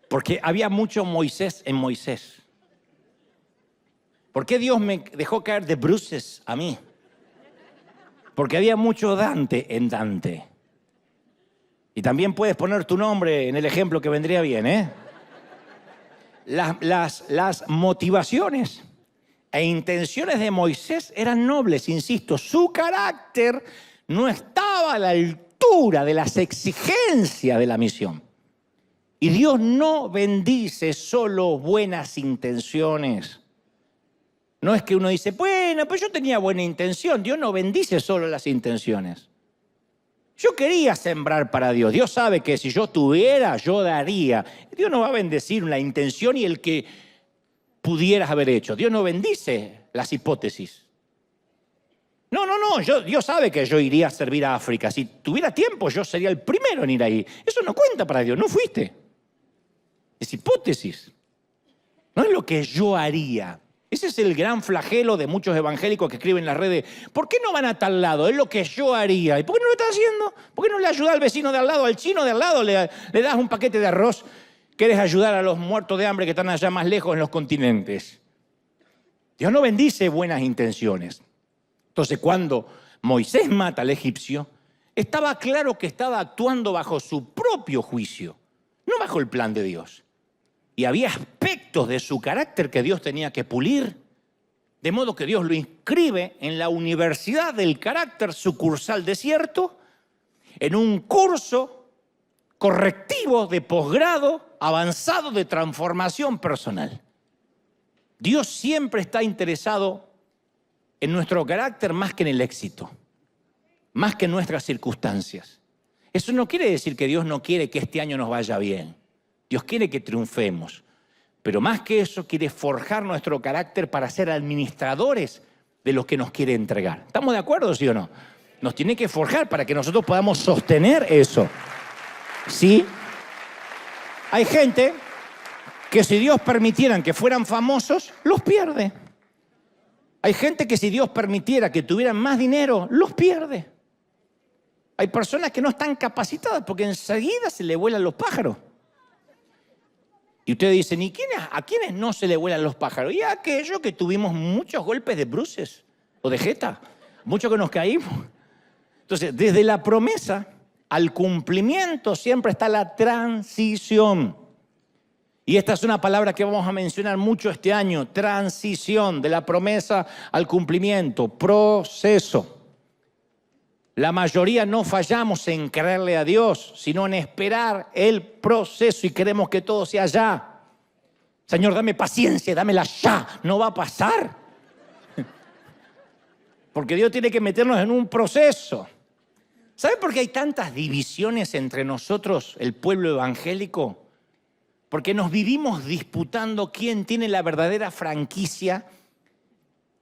Porque había mucho Moisés en Moisés. ¿Por qué Dios me dejó caer de bruces a mí? Porque había mucho Dante en Dante. Y también puedes poner tu nombre en el ejemplo que vendría bien, ¿eh? Las motivaciones e intenciones de Moisés eran nobles, insisto. Su carácter no estaba a la altura de las exigencias de la misión. Y Dios no bendice solo buenas intenciones. No es que uno dice, bueno, pues yo tenía buena intención. Dios no bendice solo las intenciones. Yo quería sembrar para Dios. Dios sabe que si yo tuviera, yo daría. Dios no va a bendecir la intención y el que pudieras haber hecho. Dios no bendice las hipótesis. No, Dios sabe que yo iría a servir a África. Si tuviera tiempo, yo sería el primero en ir ahí. Eso no cuenta para Dios, no fuiste. Es hipótesis. No es lo que yo haría. Ese es el gran flagelo de muchos evangélicos que escriben en las redes. ¿Por qué no van a tal lado? Es lo que yo haría. ¿Y por qué no lo estás haciendo? ¿Por qué no le ayudas al vecino de al lado, al chino de al lado? Le das un paquete de arroz. ¿Quieres ayudar a los muertos de hambre que están allá más lejos en los continentes? Dios no bendice buenas intenciones. Entonces, cuando Moisés mata al egipcio, estaba claro que estaba actuando bajo su propio juicio, no bajo el plan de Dios. Y había aspectos de su carácter que Dios tenía que pulir, de modo que Dios lo inscribe en la Universidad del Carácter Sucursal Desierto, en un curso correctivo de posgrado avanzado de transformación personal. Dios siempre está interesado en nuestro carácter más que en el éxito, más que en nuestras circunstancias. Eso no quiere decir que Dios no quiere que este año nos vaya bien. Dios quiere que triunfemos, pero más que eso quiere forjar nuestro carácter para ser administradores de lo que nos quiere entregar. ¿Estamos de acuerdo, sí o no? Nos tiene que forjar para que nosotros podamos sostener eso. ¿Sí? Hay gente que si Dios permitiera que fueran famosos, los pierde. Hay gente que si Dios permitiera que tuvieran más dinero, los pierde. Hay personas que no están capacitadas porque enseguida se le vuelan los pájaros. Y ustedes dicen, ¿y a quiénes no se le vuelan los pájaros? Y a aquellos que tuvimos muchos golpes de bruces o de jeta, muchos que nos caímos. Entonces, desde la promesa al cumplimiento siempre está la transición. Y esta es una palabra que vamos a mencionar mucho este año, transición, de la promesa al cumplimiento, proceso. La mayoría no fallamos en creerle a Dios, sino en esperar el proceso y queremos que todo sea ya. Señor, dame paciencia, dámela ya, no va a pasar. Porque Dios tiene que meternos en un proceso. ¿Saben por qué hay tantas divisiones entre nosotros, el pueblo evangélico? Porque nos vivimos disputando quién tiene la verdadera franquicia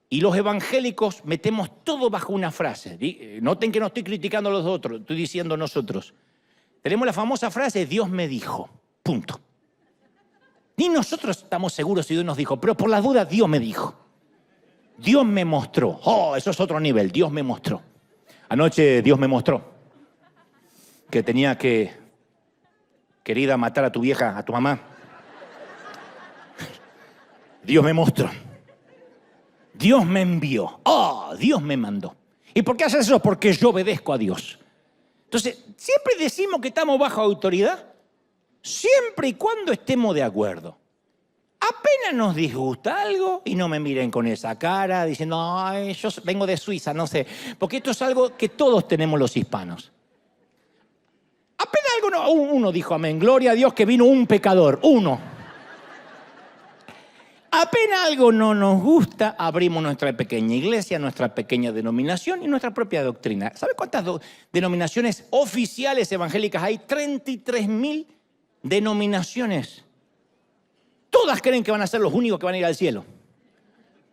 y los evangélicos metemos todo bajo una frase. Noten que no estoy criticando a los otros, estoy diciendo nosotros. Tenemos la famosa frase, Dios me dijo, punto. Ni nosotros estamos seguros si Dios nos dijo, pero por las dudas Dios me dijo. Dios me mostró. Oh, eso es otro nivel, Dios me mostró. Anoche Dios me mostró que tenía que... Querida, matar a tu vieja, a tu mamá. Dios me mostró. Dios me envió. Oh, Dios me mandó. ¿Y por qué haces eso? Porque yo obedezco a Dios. Entonces, siempre decimos que estamos bajo autoridad, siempre y cuando estemos de acuerdo. Apenas nos disgusta algo, y no me miren con esa cara, diciendo, ay, yo vengo de Suiza, no sé. Porque esto es algo que todos tenemos los hispanos. Apenas algo, uno dijo amén, gloria a Dios que vino un pecador, uno. Apenas algo no nos gusta, abrimos nuestra pequeña iglesia, nuestra pequeña denominación y nuestra propia doctrina. ¿Sabe cuántas denominaciones oficiales evangélicas hay? 33.000 denominaciones. Todas creen que van a ser los únicos que van a ir al cielo.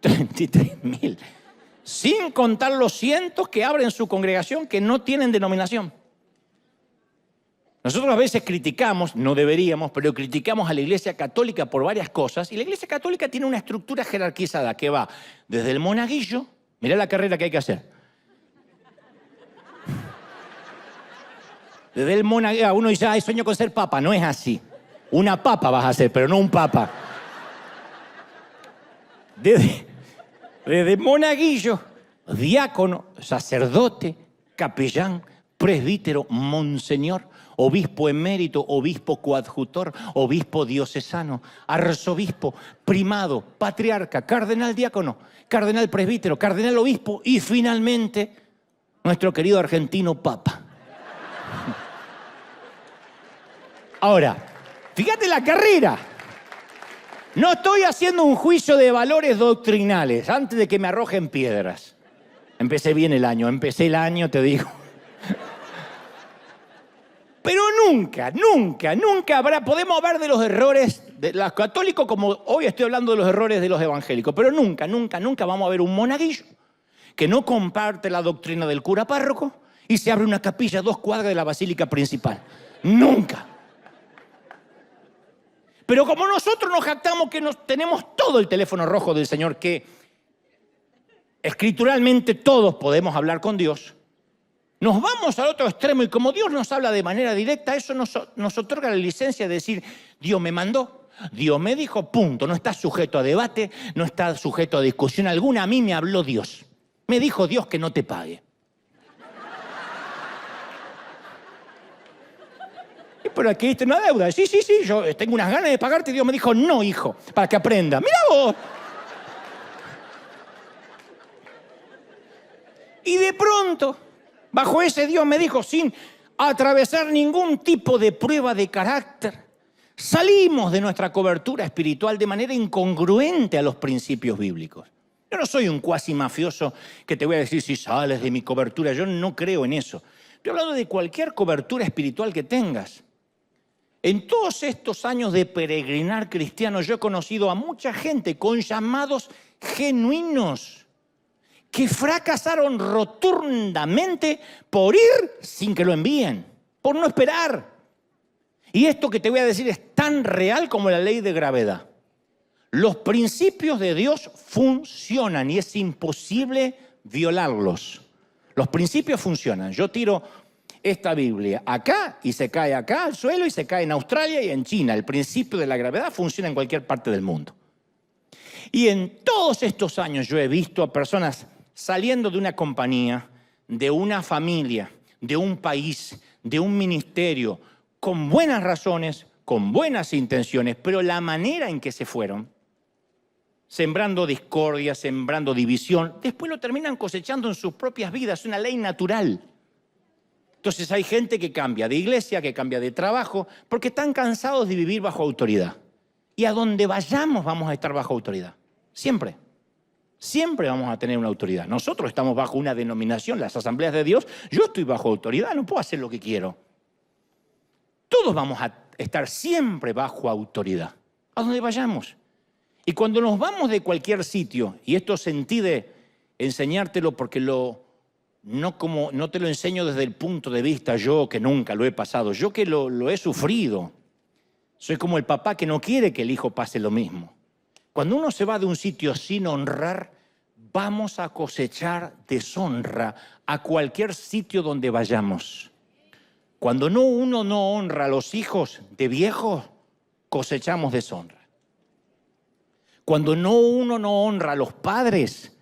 33.000. Sin contar los cientos que abren su congregación que no tienen denominación. Nosotros a veces criticamos, no deberíamos, pero criticamos a la Iglesia Católica por varias cosas. Y la Iglesia Católica tiene una estructura jerarquizada que va desde el monaguillo, mirá la carrera que hay que hacer. Desde el monaguillo, uno dice, sueño con ser papa. No es así. Una papa vas a ser, pero no un papa. Desde monaguillo, diácono, sacerdote, capellán, presbítero, monseñor, obispo emérito, obispo coadjutor, obispo diocesano, arzobispo, primado, patriarca, cardenal diácono, cardenal presbítero, cardenal obispo y finalmente nuestro querido argentino papa. Ahora, fíjate la carrera. No estoy haciendo un juicio de valores doctrinales antes de que me arrojen piedras. Empecé bien el año, te digo. Pero nunca habrá, podemos hablar de los errores de los católicos como hoy estoy hablando de los errores de los evangélicos, pero nunca vamos a ver un monaguillo que no comparte la doctrina del cura párroco y se abre una capilla a 2 cuadras de la basílica principal. Nunca. Pero como nosotros nos jactamos que tenemos todo el teléfono rojo del Señor, que escrituralmente todos podemos hablar con Dios, nos vamos al otro extremo y como Dios nos habla de manera directa, eso nos otorga la licencia de decir, Dios me mandó, Dios me dijo, punto. No está sujeto a debate, no está sujeto a discusión alguna. A mí me habló Dios. Me dijo Dios que no te pague. Y pero aquí está una deuda. Sí, yo tengo unas ganas de pagarte. Dios me dijo, no, hijo, para que aprenda. ¡Mira vos! Y de pronto, bajo ese Dios me dijo, sin atravesar ningún tipo de prueba de carácter, salimos de nuestra cobertura espiritual de manera incongruente a los principios bíblicos. Yo no soy un cuasi mafioso que te voy a decir si sales de mi cobertura. Yo no creo en eso. Estoy hablando de cualquier cobertura espiritual que tengas. En todos estos años de peregrinar cristiano, yo he conocido a mucha gente con llamados genuinos que fracasaron rotundamente por ir sin que lo envíen, por no esperar. Y esto que te voy a decir es tan real como la ley de gravedad. Los principios de Dios funcionan y es imposible violarlos. Los principios funcionan. Yo tiro esta Biblia acá y se cae acá al suelo y se cae en Australia y en China. El principio de la gravedad funciona en cualquier parte del mundo. Y en todos estos años yo he visto a personas saliendo de una compañía, de una familia, de un país, de un ministerio, con buenas razones, con buenas intenciones, pero la manera en que se fueron, sembrando discordia, sembrando división, después lo terminan cosechando en sus propias vidas, es una ley natural. Entonces hay gente que cambia de iglesia, que cambia de trabajo, porque están cansados de vivir bajo autoridad. Y a donde vayamos vamos a estar bajo autoridad, siempre. Siempre vamos a tener una autoridad. Nosotros estamos bajo una denominación, las asambleas de Dios. Yo estoy bajo autoridad, no puedo hacer lo que quiero. Todos vamos a estar siempre bajo autoridad, a donde vayamos. Y cuando nos vamos de cualquier sitio, y esto sentí de enseñártelo porque no te lo enseño desde el punto de vista yo que nunca lo he pasado, yo que lo he sufrido. Soy como el papá que no quiere que el hijo pase lo mismo. Cuando uno se va de un sitio sin honrar, vamos a cosechar deshonra a cualquier sitio donde vayamos. Cuando uno no honra a los hijos de viejos, cosechamos deshonra. Cuando uno no honra a los padres,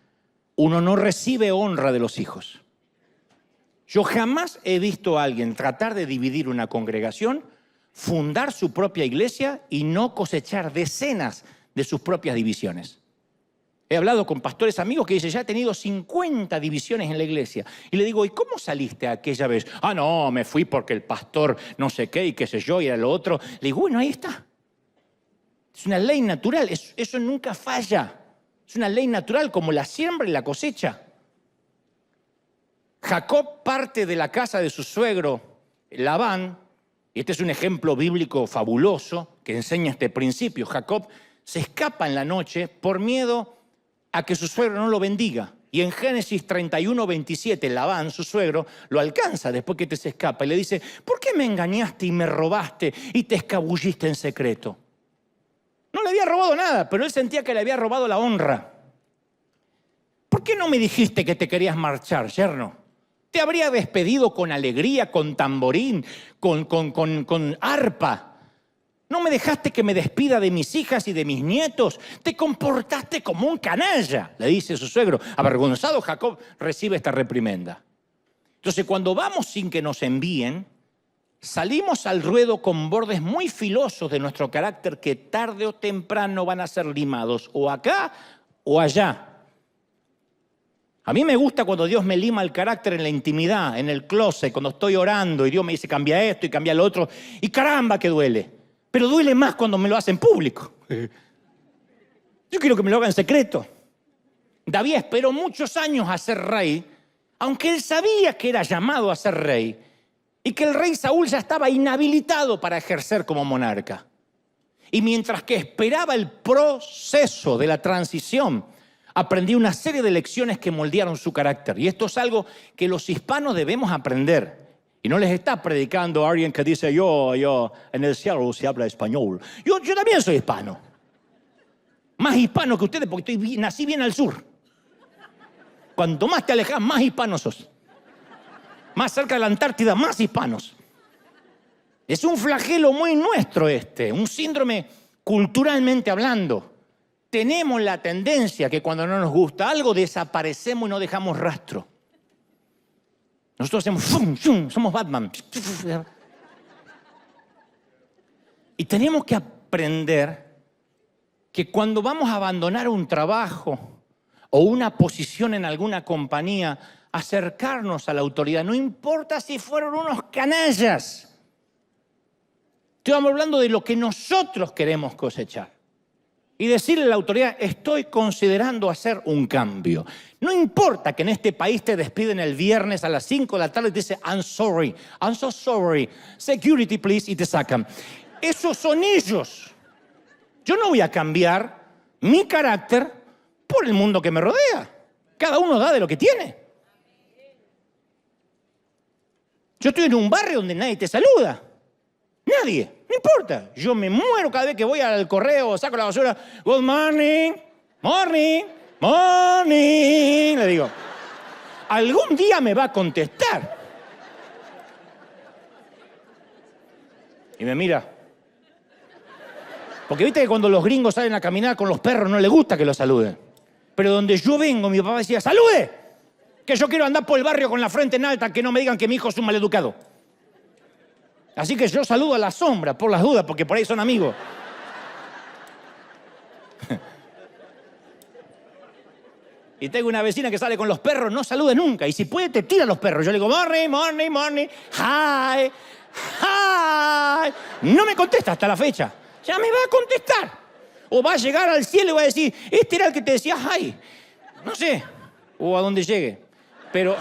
uno no recibe honra de los hijos. Yo jamás he visto a alguien tratar de dividir una congregación, fundar su propia iglesia y no cosechar decenas de sus propias divisiones. He hablado con pastores amigos que dicen, ya he tenido 50 divisiones en la iglesia. Y le digo, ¿y cómo saliste aquella vez? Ah, no, me fui porque el pastor no sé qué y qué sé yo y era lo otro. Le digo, bueno, ahí está. Es una ley natural, eso nunca falla. Es una ley natural como la siembra y la cosecha. Jacob parte de la casa de su suegro Labán, y este es un ejemplo bíblico fabuloso que enseña este principio. Jacob se escapa en la noche por miedo a que su suegro no lo bendiga. Y en Génesis 31, 27, Labán, su suegro, lo alcanza después que se escapa y le dice, ¿por qué me engañaste y me robaste y te escabulliste en secreto? No le había robado nada, pero él sentía que le había robado la honra. ¿Por qué no me dijiste que te querías marchar, yerno? Te habría despedido con alegría, con tamborín, con arpa. No me dejaste que me despida de mis hijas y de mis nietos. Te comportaste como un canalla, le dice su suegro. Avergonzado, Jacob recibe esta reprimenda. Entonces, cuando vamos sin que nos envíen, salimos al ruedo con bordes muy filosos de nuestro carácter que tarde o temprano van a ser limados, o acá o allá. A mí me gusta cuando Dios me lima el carácter en la intimidad, en el closet, cuando estoy orando y Dios me dice cambia esto y cambia lo otro. Y caramba que duele. Pero duele más cuando me lo hace en público. Yo quiero que me lo haga en secreto. David esperó muchos años a ser rey, aunque él sabía que era llamado a ser rey y que el rey Saúl ya estaba inhabilitado para ejercer como monarca. Y mientras que esperaba el proceso de la transición Aprendí una serie de lecciones que moldearon su carácter. Y esto es algo que los hispanos debemos aprender. Y no les está predicando a alguien que dice, yo, en el cielo se habla español. Yo también soy hispano. Más hispano que ustedes porque nací bien al sur. Cuanto más te alejas, más hispanos sos. Más cerca de la Antártida, más hispanos. Es un flagelo muy nuestro un síndrome culturalmente hablando. Tenemos la tendencia que cuando no nos gusta algo desaparecemos y no dejamos rastro. Nosotros hacemos ¡fum, fum! Somos Batman. Y tenemos que aprender que cuando vamos a abandonar un trabajo o una posición en alguna compañía, acercarnos a la autoridad, no importa si fueron unos canallas. Estamos hablando de lo que nosotros queremos cosechar. Y decirle a la autoridad, estoy considerando hacer un cambio. No importa que en este país te despiden el viernes a las 5 de la tarde y te dice, I'm sorry, I'm so sorry, security please, y te sacan. Esos son ellos. Yo no voy a cambiar mi carácter por el mundo que me rodea. Cada uno da de lo que tiene. Yo estoy en un barrio donde nadie te saluda. Nadie, no importa. Yo me muero cada vez que voy al correo, saco la basura. Good morning, morning, morning. Le digo, algún día me va a contestar. Y me mira. Porque viste que cuando los gringos salen a caminar con los perros no les gusta que los saluden. Pero donde yo vengo, mi papá decía, ¡salude! Que yo quiero andar por el barrio con la frente en alta, que no me digan que mi hijo es un maleducado. Así que yo saludo a la sombra, por las dudas, porque por ahí son amigos. Y tengo una vecina que sale con los perros, no saluda nunca. Y si puede, te tira a los perros. Yo le digo, morning, morning, morning, hi, hi. No me contesta hasta la fecha. Ya me va a contestar. O va a llegar al cielo y va a decir, este era el que te decía hi. No sé. O a donde llegue. Pero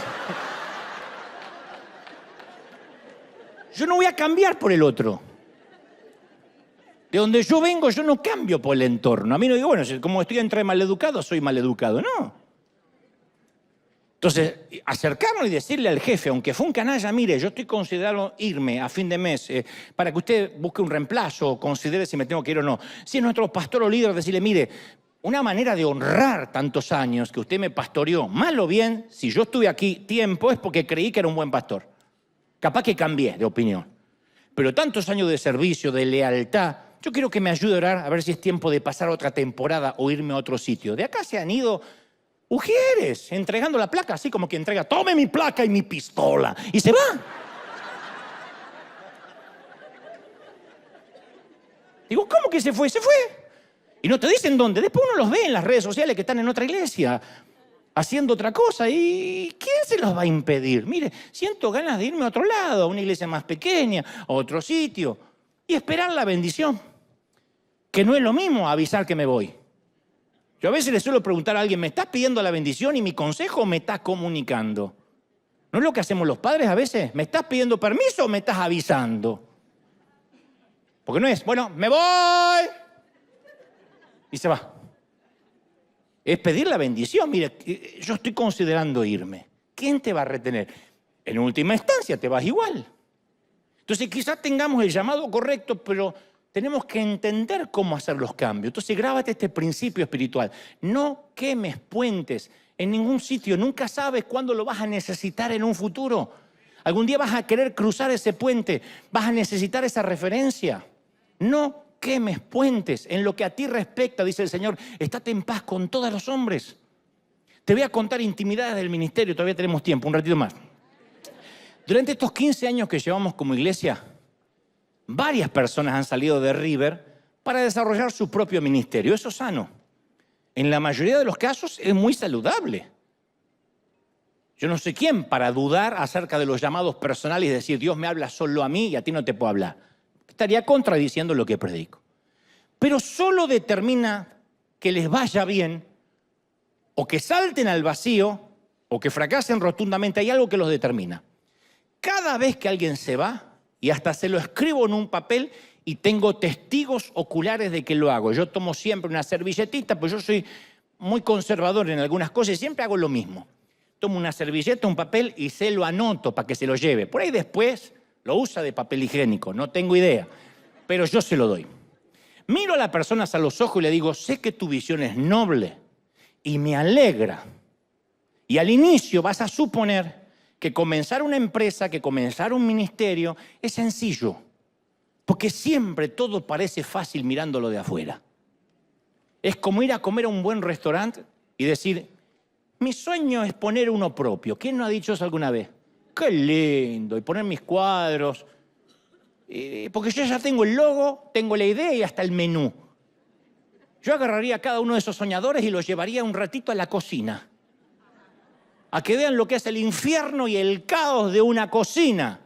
yo no voy a cambiar por el otro. De donde yo vengo, yo no cambio por el entorno. A mí no digo, bueno, como estoy entre maleducados, soy maleducado. No. Entonces, acercarnos y decirle al jefe, aunque fue un canalla, mire, yo estoy considerando irme a fin de mes para que usted busque un reemplazo, considere si me tengo que ir o no. Si es nuestro pastor o líder, decirle, mire, una manera de honrar tantos años que usted me pastoreó, mal o bien, si yo estuve aquí tiempo, es porque creí que era un buen pastor. Capaz que cambié de opinión. Pero tantos años de servicio, de lealtad, yo quiero que me ayude a orar a ver si es tiempo de pasar otra temporada o irme a otro sitio. De acá se han ido ujieres, entregando la placa, así como que entrega, tome mi placa y mi pistola, y se va. Digo, ¿cómo que se fue? Se fue. Y no te dicen dónde. Después uno los ve en las redes sociales que están en otra iglesia, haciendo otra cosa. ¿Y quién se los va a impedir? Mire, siento ganas de irme a otro lado, a una iglesia más pequeña, a otro sitio, y esperar la bendición. Que no es lo mismo avisar que me voy. Yo a veces le suelo preguntar a alguien, ¿me estás pidiendo la bendición y mi consejo o me estás comunicando? ¿No es lo que hacemos los padres a veces? ¿Me estás pidiendo permiso o me estás avisando? Porque no es, bueno, me voy. Y se va. Es pedir la bendición. Mire, yo estoy considerando irme. ¿Quién te va a retener? En última instancia te vas igual. Entonces quizás tengamos el llamado correcto, pero tenemos que entender cómo hacer los cambios. Entonces grábate este principio espiritual. No quemes puentes en ningún sitio. Nunca sabes cuándo lo vas a necesitar en un futuro. Algún día vas a querer cruzar ese puente. Vas a necesitar esa referencia. No quemes puentes. En lo que a ti respecta, dice el Señor, estate en paz con todos los hombres. Te voy a contar intimidades del ministerio. Todavía tenemos tiempo, un ratito más. Durante estos 15 años que llevamos como iglesia, varias personas han salido de River para desarrollar su propio ministerio. Eso es sano. En la mayoría de los casos es muy saludable. Yo no sé quién para dudar acerca de los llamados personales y decir, Dios me habla solo a mí y a ti no te puedo hablar. Estaría contradiciendo lo que predico. Pero solo determina que les vaya bien o que salten al vacío o que fracasen rotundamente. Hay algo que los determina. Cada vez que alguien se va, y hasta se lo escribo en un papel y tengo testigos oculares de que lo hago. Yo tomo siempre una servilletita, pues yo soy muy conservador en algunas cosas y siempre hago lo mismo. Tomo una servilleta, un papel y se lo anoto para que se lo lleve. Por ahí después lo usa de papel higiénico, no tengo idea, pero yo se lo doy. Miro a las personas a los ojos y le digo, sé que tu visión es noble y me alegra. Y al inicio vas a suponer que comenzar una empresa, que comenzar un ministerio es sencillo, porque siempre todo parece fácil mirándolo de afuera. Es como ir a comer a un buen restaurante y decir, mi sueño es poner uno propio. ¿Quién no ha dicho eso alguna vez? ¡Qué lindo! Y poner mis cuadros. Porque yo ya tengo el logo, tengo la idea y hasta el menú. Yo agarraría a cada uno de esos soñadores y los llevaría un ratito a la cocina. A que vean lo que es el infierno y el caos de una cocina.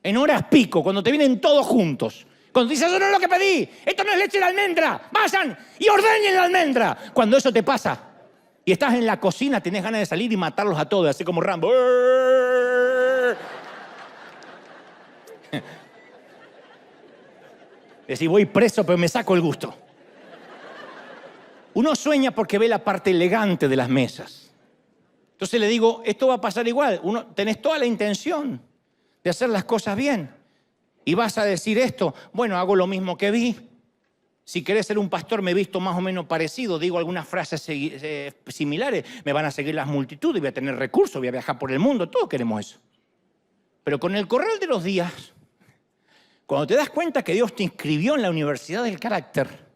En horas pico, cuando te vienen todos juntos. Cuando dices, eso no es lo que pedí, esto no es leche de almendra, vayan y ordenen la almendra. Cuando eso te pasa y estás en la cocina, tenés ganas de salir y matarlos a todos, así como Rambo. Decís, voy preso, pero me saco el gusto. Uno sueña porque ve la parte elegante de las mesas. Entonces le digo, esto va a pasar igual. Tenés toda la intención de hacer las cosas bien. Y vas a decir esto, bueno, hago lo mismo que vi. Si querés ser un pastor, me he visto más o menos parecido. Digo algunas frases similares. Me van a seguir las multitudes, voy a tener recursos, voy a viajar por el mundo. Todos queremos eso. Pero con el correr de los días, cuando te das cuenta que Dios te inscribió en la Universidad del Carácter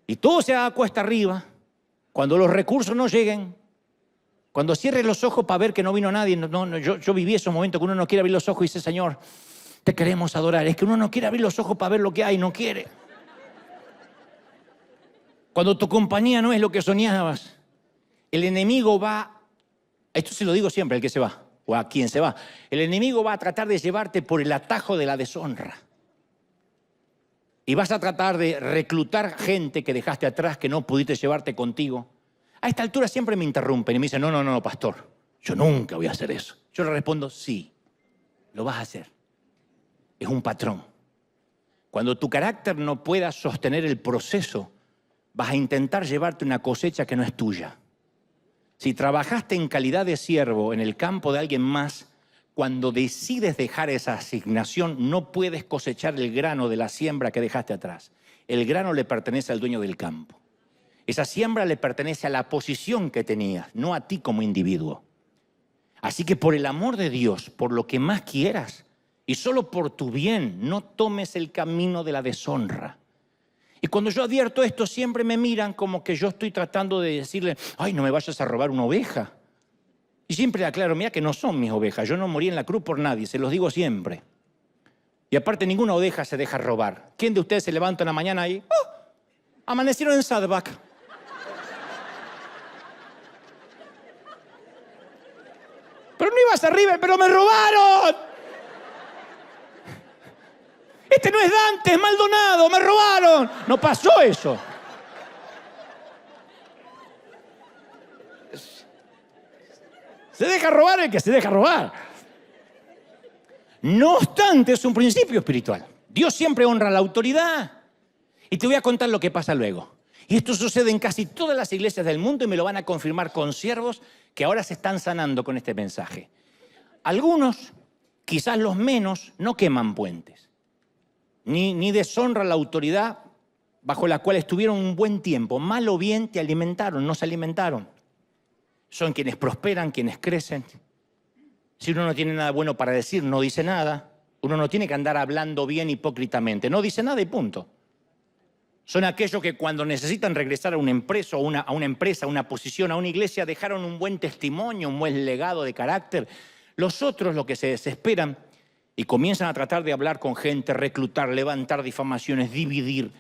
y todo se haga cuesta arriba, cuando los recursos no lleguen, cuando cierres los ojos para ver que no vino nadie, yo viví esos momentos que uno no quiere abrir los ojos y dice, Señor, te queremos adorar. Es que uno no quiere abrir los ojos para ver lo que hay, no quiere. Cuando tu compañía no es lo que soñabas, el enemigo va, esto se lo digo siempre al que se va, o a quien se va, el enemigo va a tratar de llevarte por el atajo de la deshonra. Y vas a tratar de reclutar gente que dejaste atrás, que no pudiste llevarte contigo. A esta altura siempre me interrumpen y me dicen, no, pastor, yo nunca voy a hacer eso. Yo le respondo, sí, lo vas a hacer. Es un patrón. Cuando tu carácter no pueda sostener el proceso, vas a intentar llevarte una cosecha que no es tuya. Si trabajaste en calidad de siervo en el campo de alguien más, cuando decides dejar esa asignación, no puedes cosechar el grano de la siembra que dejaste atrás. El grano le pertenece al dueño del campo. Esa siembra le pertenece a la posición que tenías, no a ti como individuo. Así que por el amor de Dios, por lo que más quieras, y solo por tu bien, no tomes el camino de la deshonra. Y cuando yo advierto esto, siempre me miran como que yo estoy tratando de decirle, ay, no me vayas a robar una oveja. Y siempre le aclaro, mira que no son mis ovejas, yo no morí en la cruz por nadie, se los digo siempre. Y aparte ninguna oveja se deja robar. ¿Quién de ustedes se levanta una mañana ahí? ¡Oh! Amanecieron en Saddleback. Pero no ibas a River, pero me robaron. Este no es Dante, es Maldonado, me robaron. No pasó eso. Se deja robar el que se deja robar. No obstante, es un principio espiritual. Dios siempre honra la autoridad. Y te voy a contar lo que pasa luego. Y esto sucede en casi todas las iglesias del mundo y me lo van a confirmar con siervos que ahora se están sanando con este mensaje. Algunos, quizás los menos, no queman puentes. Ni deshonran la autoridad bajo la cual estuvieron un buen tiempo. Mal o bien te alimentaron, no se alimentaron. Son quienes prosperan, quienes crecen. Si uno no tiene nada bueno para decir, no dice nada. Uno no tiene que andar hablando bien hipócritamente. No dice nada y punto. Son aquellos que cuando necesitan regresar a una empresa, a una posición, a una iglesia, dejaron un buen testimonio, un buen legado de carácter. Los otros, lo que se desesperan y comienzan a tratar de hablar con gente, reclutar, levantar difamaciones, dividir.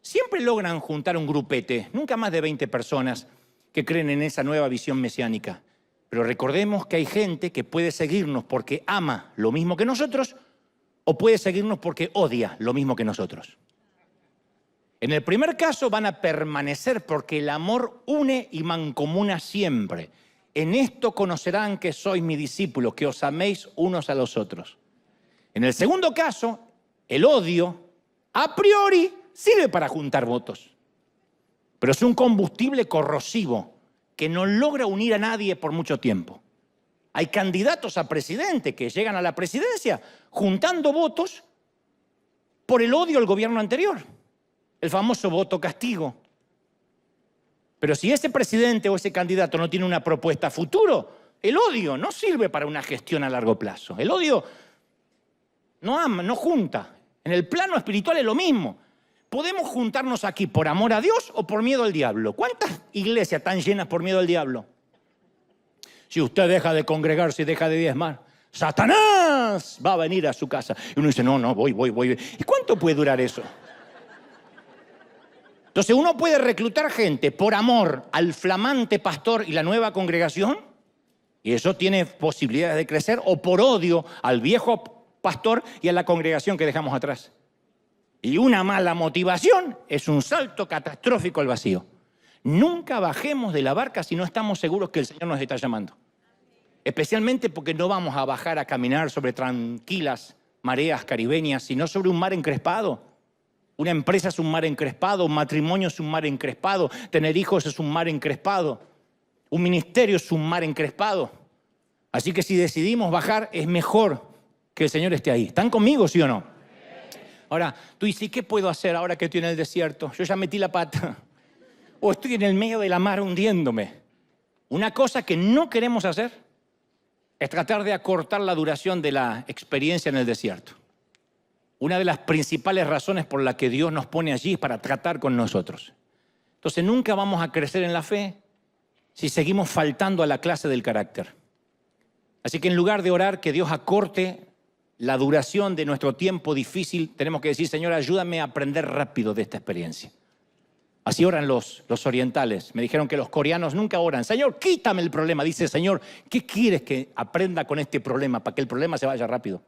Siempre logran juntar un grupete, nunca más de 20 personas que creen en esa nueva visión mesiánica. Pero recordemos que hay gente que puede seguirnos porque ama lo mismo que nosotros o puede seguirnos porque odia lo mismo que nosotros. En el primer caso van a permanecer porque el amor une y mancomuna siempre. En esto conocerán que sois mis discípulos, que os améis unos a los otros. En el segundo caso, el odio a priori sirve para juntar votos. pero es un combustible corrosivo que no logra unir a nadie por mucho tiempo. Hay candidatos a presidente que llegan a la presidencia juntando votos por el odio al gobierno anterior, el famoso voto castigo. Pero si ese presidente o ese candidato no tiene una propuesta a futuro, el odio no sirve para una gestión a largo plazo. El odio no ama, no junta. En el plano espiritual es lo mismo. ¿Podemos juntarnos aquí por amor a Dios o por miedo al diablo? ¿Cuántas iglesias están llenas por miedo al diablo? Si usted deja de congregarse y deja de diezmar, Satanás va a venir a su casa. Y uno dice, no, voy. ¿Y cuánto puede durar eso? Entonces uno puede reclutar gente por amor al flamante pastor y la nueva congregación, y eso tiene posibilidades de crecer, o por odio al viejo pastor y a la congregación que dejamos atrás. Y una mala motivación es un salto catastrófico al vacío. Nunca bajemos de la barca si no estamos seguros que el Señor nos está llamando. Especialmente porque no vamos a bajar a caminar sobre tranquilas mareas caribeñas, sino sobre un mar encrespado. Una empresa es un mar encrespado, un matrimonio es un mar encrespado, tener hijos es un mar encrespado, un ministerio es un mar encrespado. Así que si decidimos bajar, es mejor que el Señor esté ahí. ¿Están conmigo, sí o no? Ahora, tú dices, ¿qué puedo hacer ahora que estoy en el desierto? Yo ya metí la pata. O estoy en el medio de la mar hundiéndome. Una cosa que no queremos hacer es tratar de acortar la duración de la experiencia en el desierto. Una de las principales razones por la que Dios nos pone allí es para tratar con nosotros. Entonces nunca vamos a crecer en la fe si seguimos faltando a la clase del carácter. Así que en lugar de orar que Dios acorte la duración de nuestro tiempo difícil, tenemos que decir, Señor, ayúdame a aprender rápido de esta experiencia. Así oran los orientales. Me dijeron que los coreanos nunca oran, Señor, quítame el problema. Dice, Señor, ¿qué quieres que aprenda con este problema para que el problema se vaya rápido?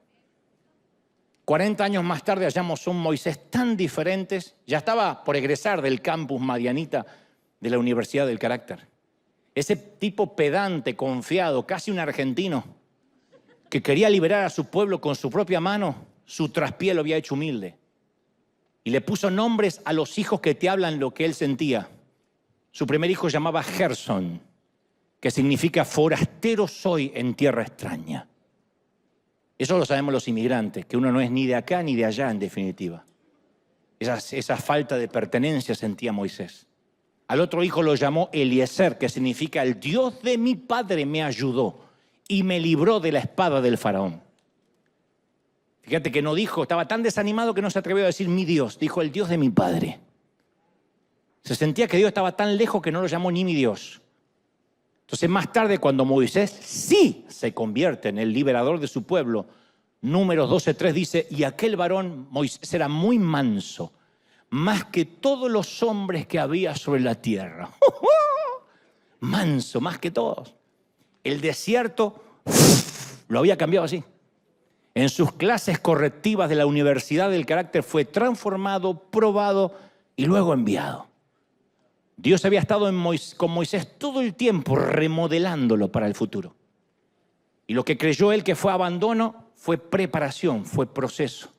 40 años más tarde hallamos un Moisés tan diferentes. Ya estaba por egresar del campus Madianita de la Universidad del Carácter. Ese tipo pedante, confiado, casi un argentino, que quería liberar a su pueblo con su propia mano, su traspié lo había hecho humilde. Y le puso nombres a los hijos que te hablan lo que él sentía. Su primer hijo llamaba Gerson, que significa forastero soy en tierra extraña. Eso lo sabemos los inmigrantes, que uno no es ni de acá ni de allá en definitiva. Esa falta de pertenencia sentía Moisés. Al otro hijo lo llamó Eliezer, que significa el Dios de mi padre me ayudó y me libró de la espada del faraón. Fíjate que no dijo, estaba tan desanimado que no se atrevió a decir mi Dios, dijo el Dios de mi padre. Se sentía que Dios estaba tan lejos que no lo llamó ni mi Dios. Entonces más tarde cuando Moisés sí se convierte en el liberador de su pueblo, Números 12:3 dice, y aquel varón Moisés era muy manso, más que todos los hombres que había sobre la tierra. Manso, más que todos. El desierto lo había cambiado así. En sus clases correctivas de la Universidad del Carácter fue transformado, probado y luego enviado. Dios había estado con Moisés todo el tiempo remodelándolo para el futuro. Y lo que creyó él que fue abandono fue preparación, fue proceso.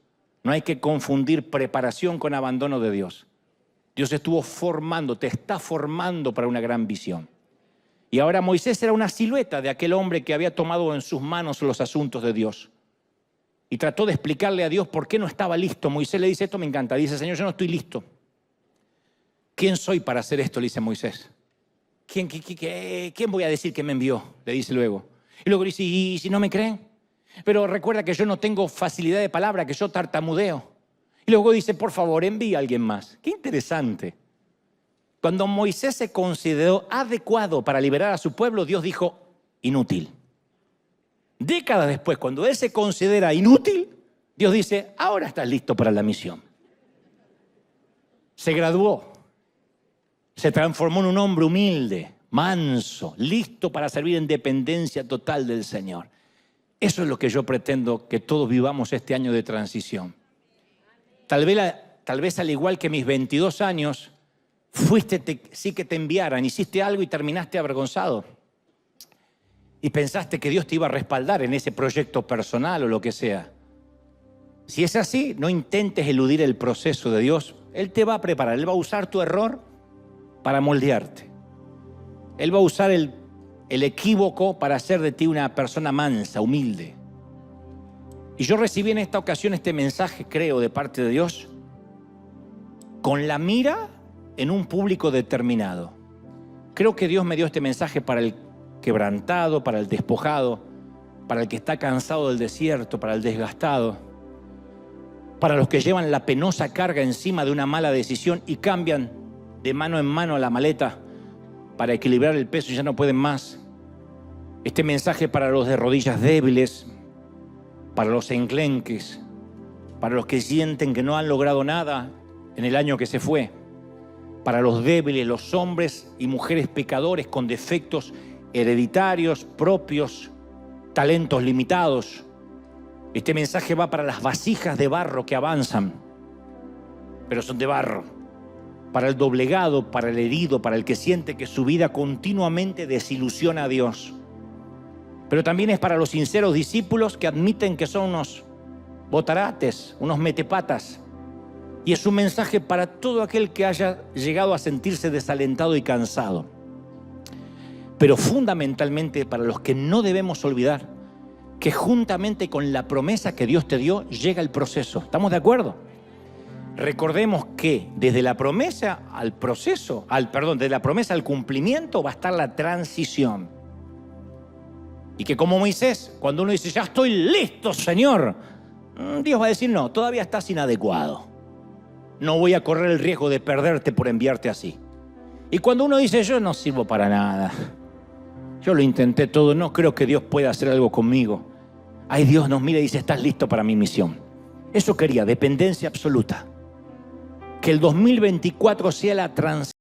No hay que confundir preparación con abandono de Dios. Dios estuvo formando, te está formando para una gran visión. Y ahora Moisés era una silueta de aquel hombre que había tomado en sus manos los asuntos de Dios. Y trató de explicarle a Dios por qué no estaba listo. Moisés le dice, esto me encanta. Dice, Señor, yo no estoy listo. ¿Quién soy para hacer esto? Le dice Moisés. ¿Quién voy a decir que me envió? Le dice luego. Y luego dice, ¿y si no me creen? Pero recuerda que yo no tengo facilidad de palabra, que yo tartamudeo. Y luego dice, por favor, envía a alguien más. Qué interesante. Cuando Moisés se consideró adecuado para liberar a su pueblo, Dios dijo, inútil. Décadas después, cuando él se considera inútil, Dios dice, ahora estás listo para la misión. Se graduó, se transformó en un hombre humilde, manso, listo para servir en dependencia total del Señor. Eso es lo que yo pretendo que todos vivamos este año de transición. Tal vez al igual que mis 22 años, sí que te enviaran, hiciste algo y terminaste avergonzado. Y pensaste que Dios te iba a respaldar en ese proyecto personal o lo que sea. Si es así, no intentes eludir el proceso de Dios. Él te va a preparar, Él va a usar tu error para moldearte. Él va a usar el equívoco para hacer de ti una persona mansa, humilde. Y yo recibí en esta ocasión este mensaje, creo, de parte de Dios, con la mira en un público determinado. Creo que Dios me dio este mensaje para el quebrantado, para el despojado, para el que está cansado del desierto, para el desgastado, para los que llevan la penosa carga encima de una mala decisión y cambian de mano en mano la maleta para equilibrar el peso y ya no pueden más. Este mensaje para los de rodillas débiles, para los enclenques, para los que sienten que no han logrado nada en el año que se fue, para los débiles, los hombres y mujeres pecadores con defectos hereditarios, propios, talentos limitados. Este mensaje va para las vasijas de barro que avanzan, pero son de barro. Para el doblegado, para el herido, para el que siente que su vida continuamente desilusiona a Dios. Pero también es para los sinceros discípulos que admiten que son unos botarates, unos metepatas. Y es un mensaje para todo aquel que haya llegado a sentirse desalentado y cansado. Pero fundamentalmente para los que no debemos olvidar que juntamente con la promesa que Dios te dio, llega el proceso. ¿Estamos de acuerdo? Recordemos que desde la promesa al proceso, desde la promesa al cumplimiento va a estar la transición. Y que como Moisés, cuando uno dice, ya estoy listo, Señor, Dios va a decir, no, todavía estás inadecuado. No voy a correr el riesgo de perderte por enviarte así. Y cuando uno dice, yo no sirvo para nada, yo lo intenté todo, no creo que Dios pueda hacer algo conmigo. Ahí Dios nos mira y dice, estás listo para mi misión. Eso quería, dependencia absoluta. Que el 2024 sea la transición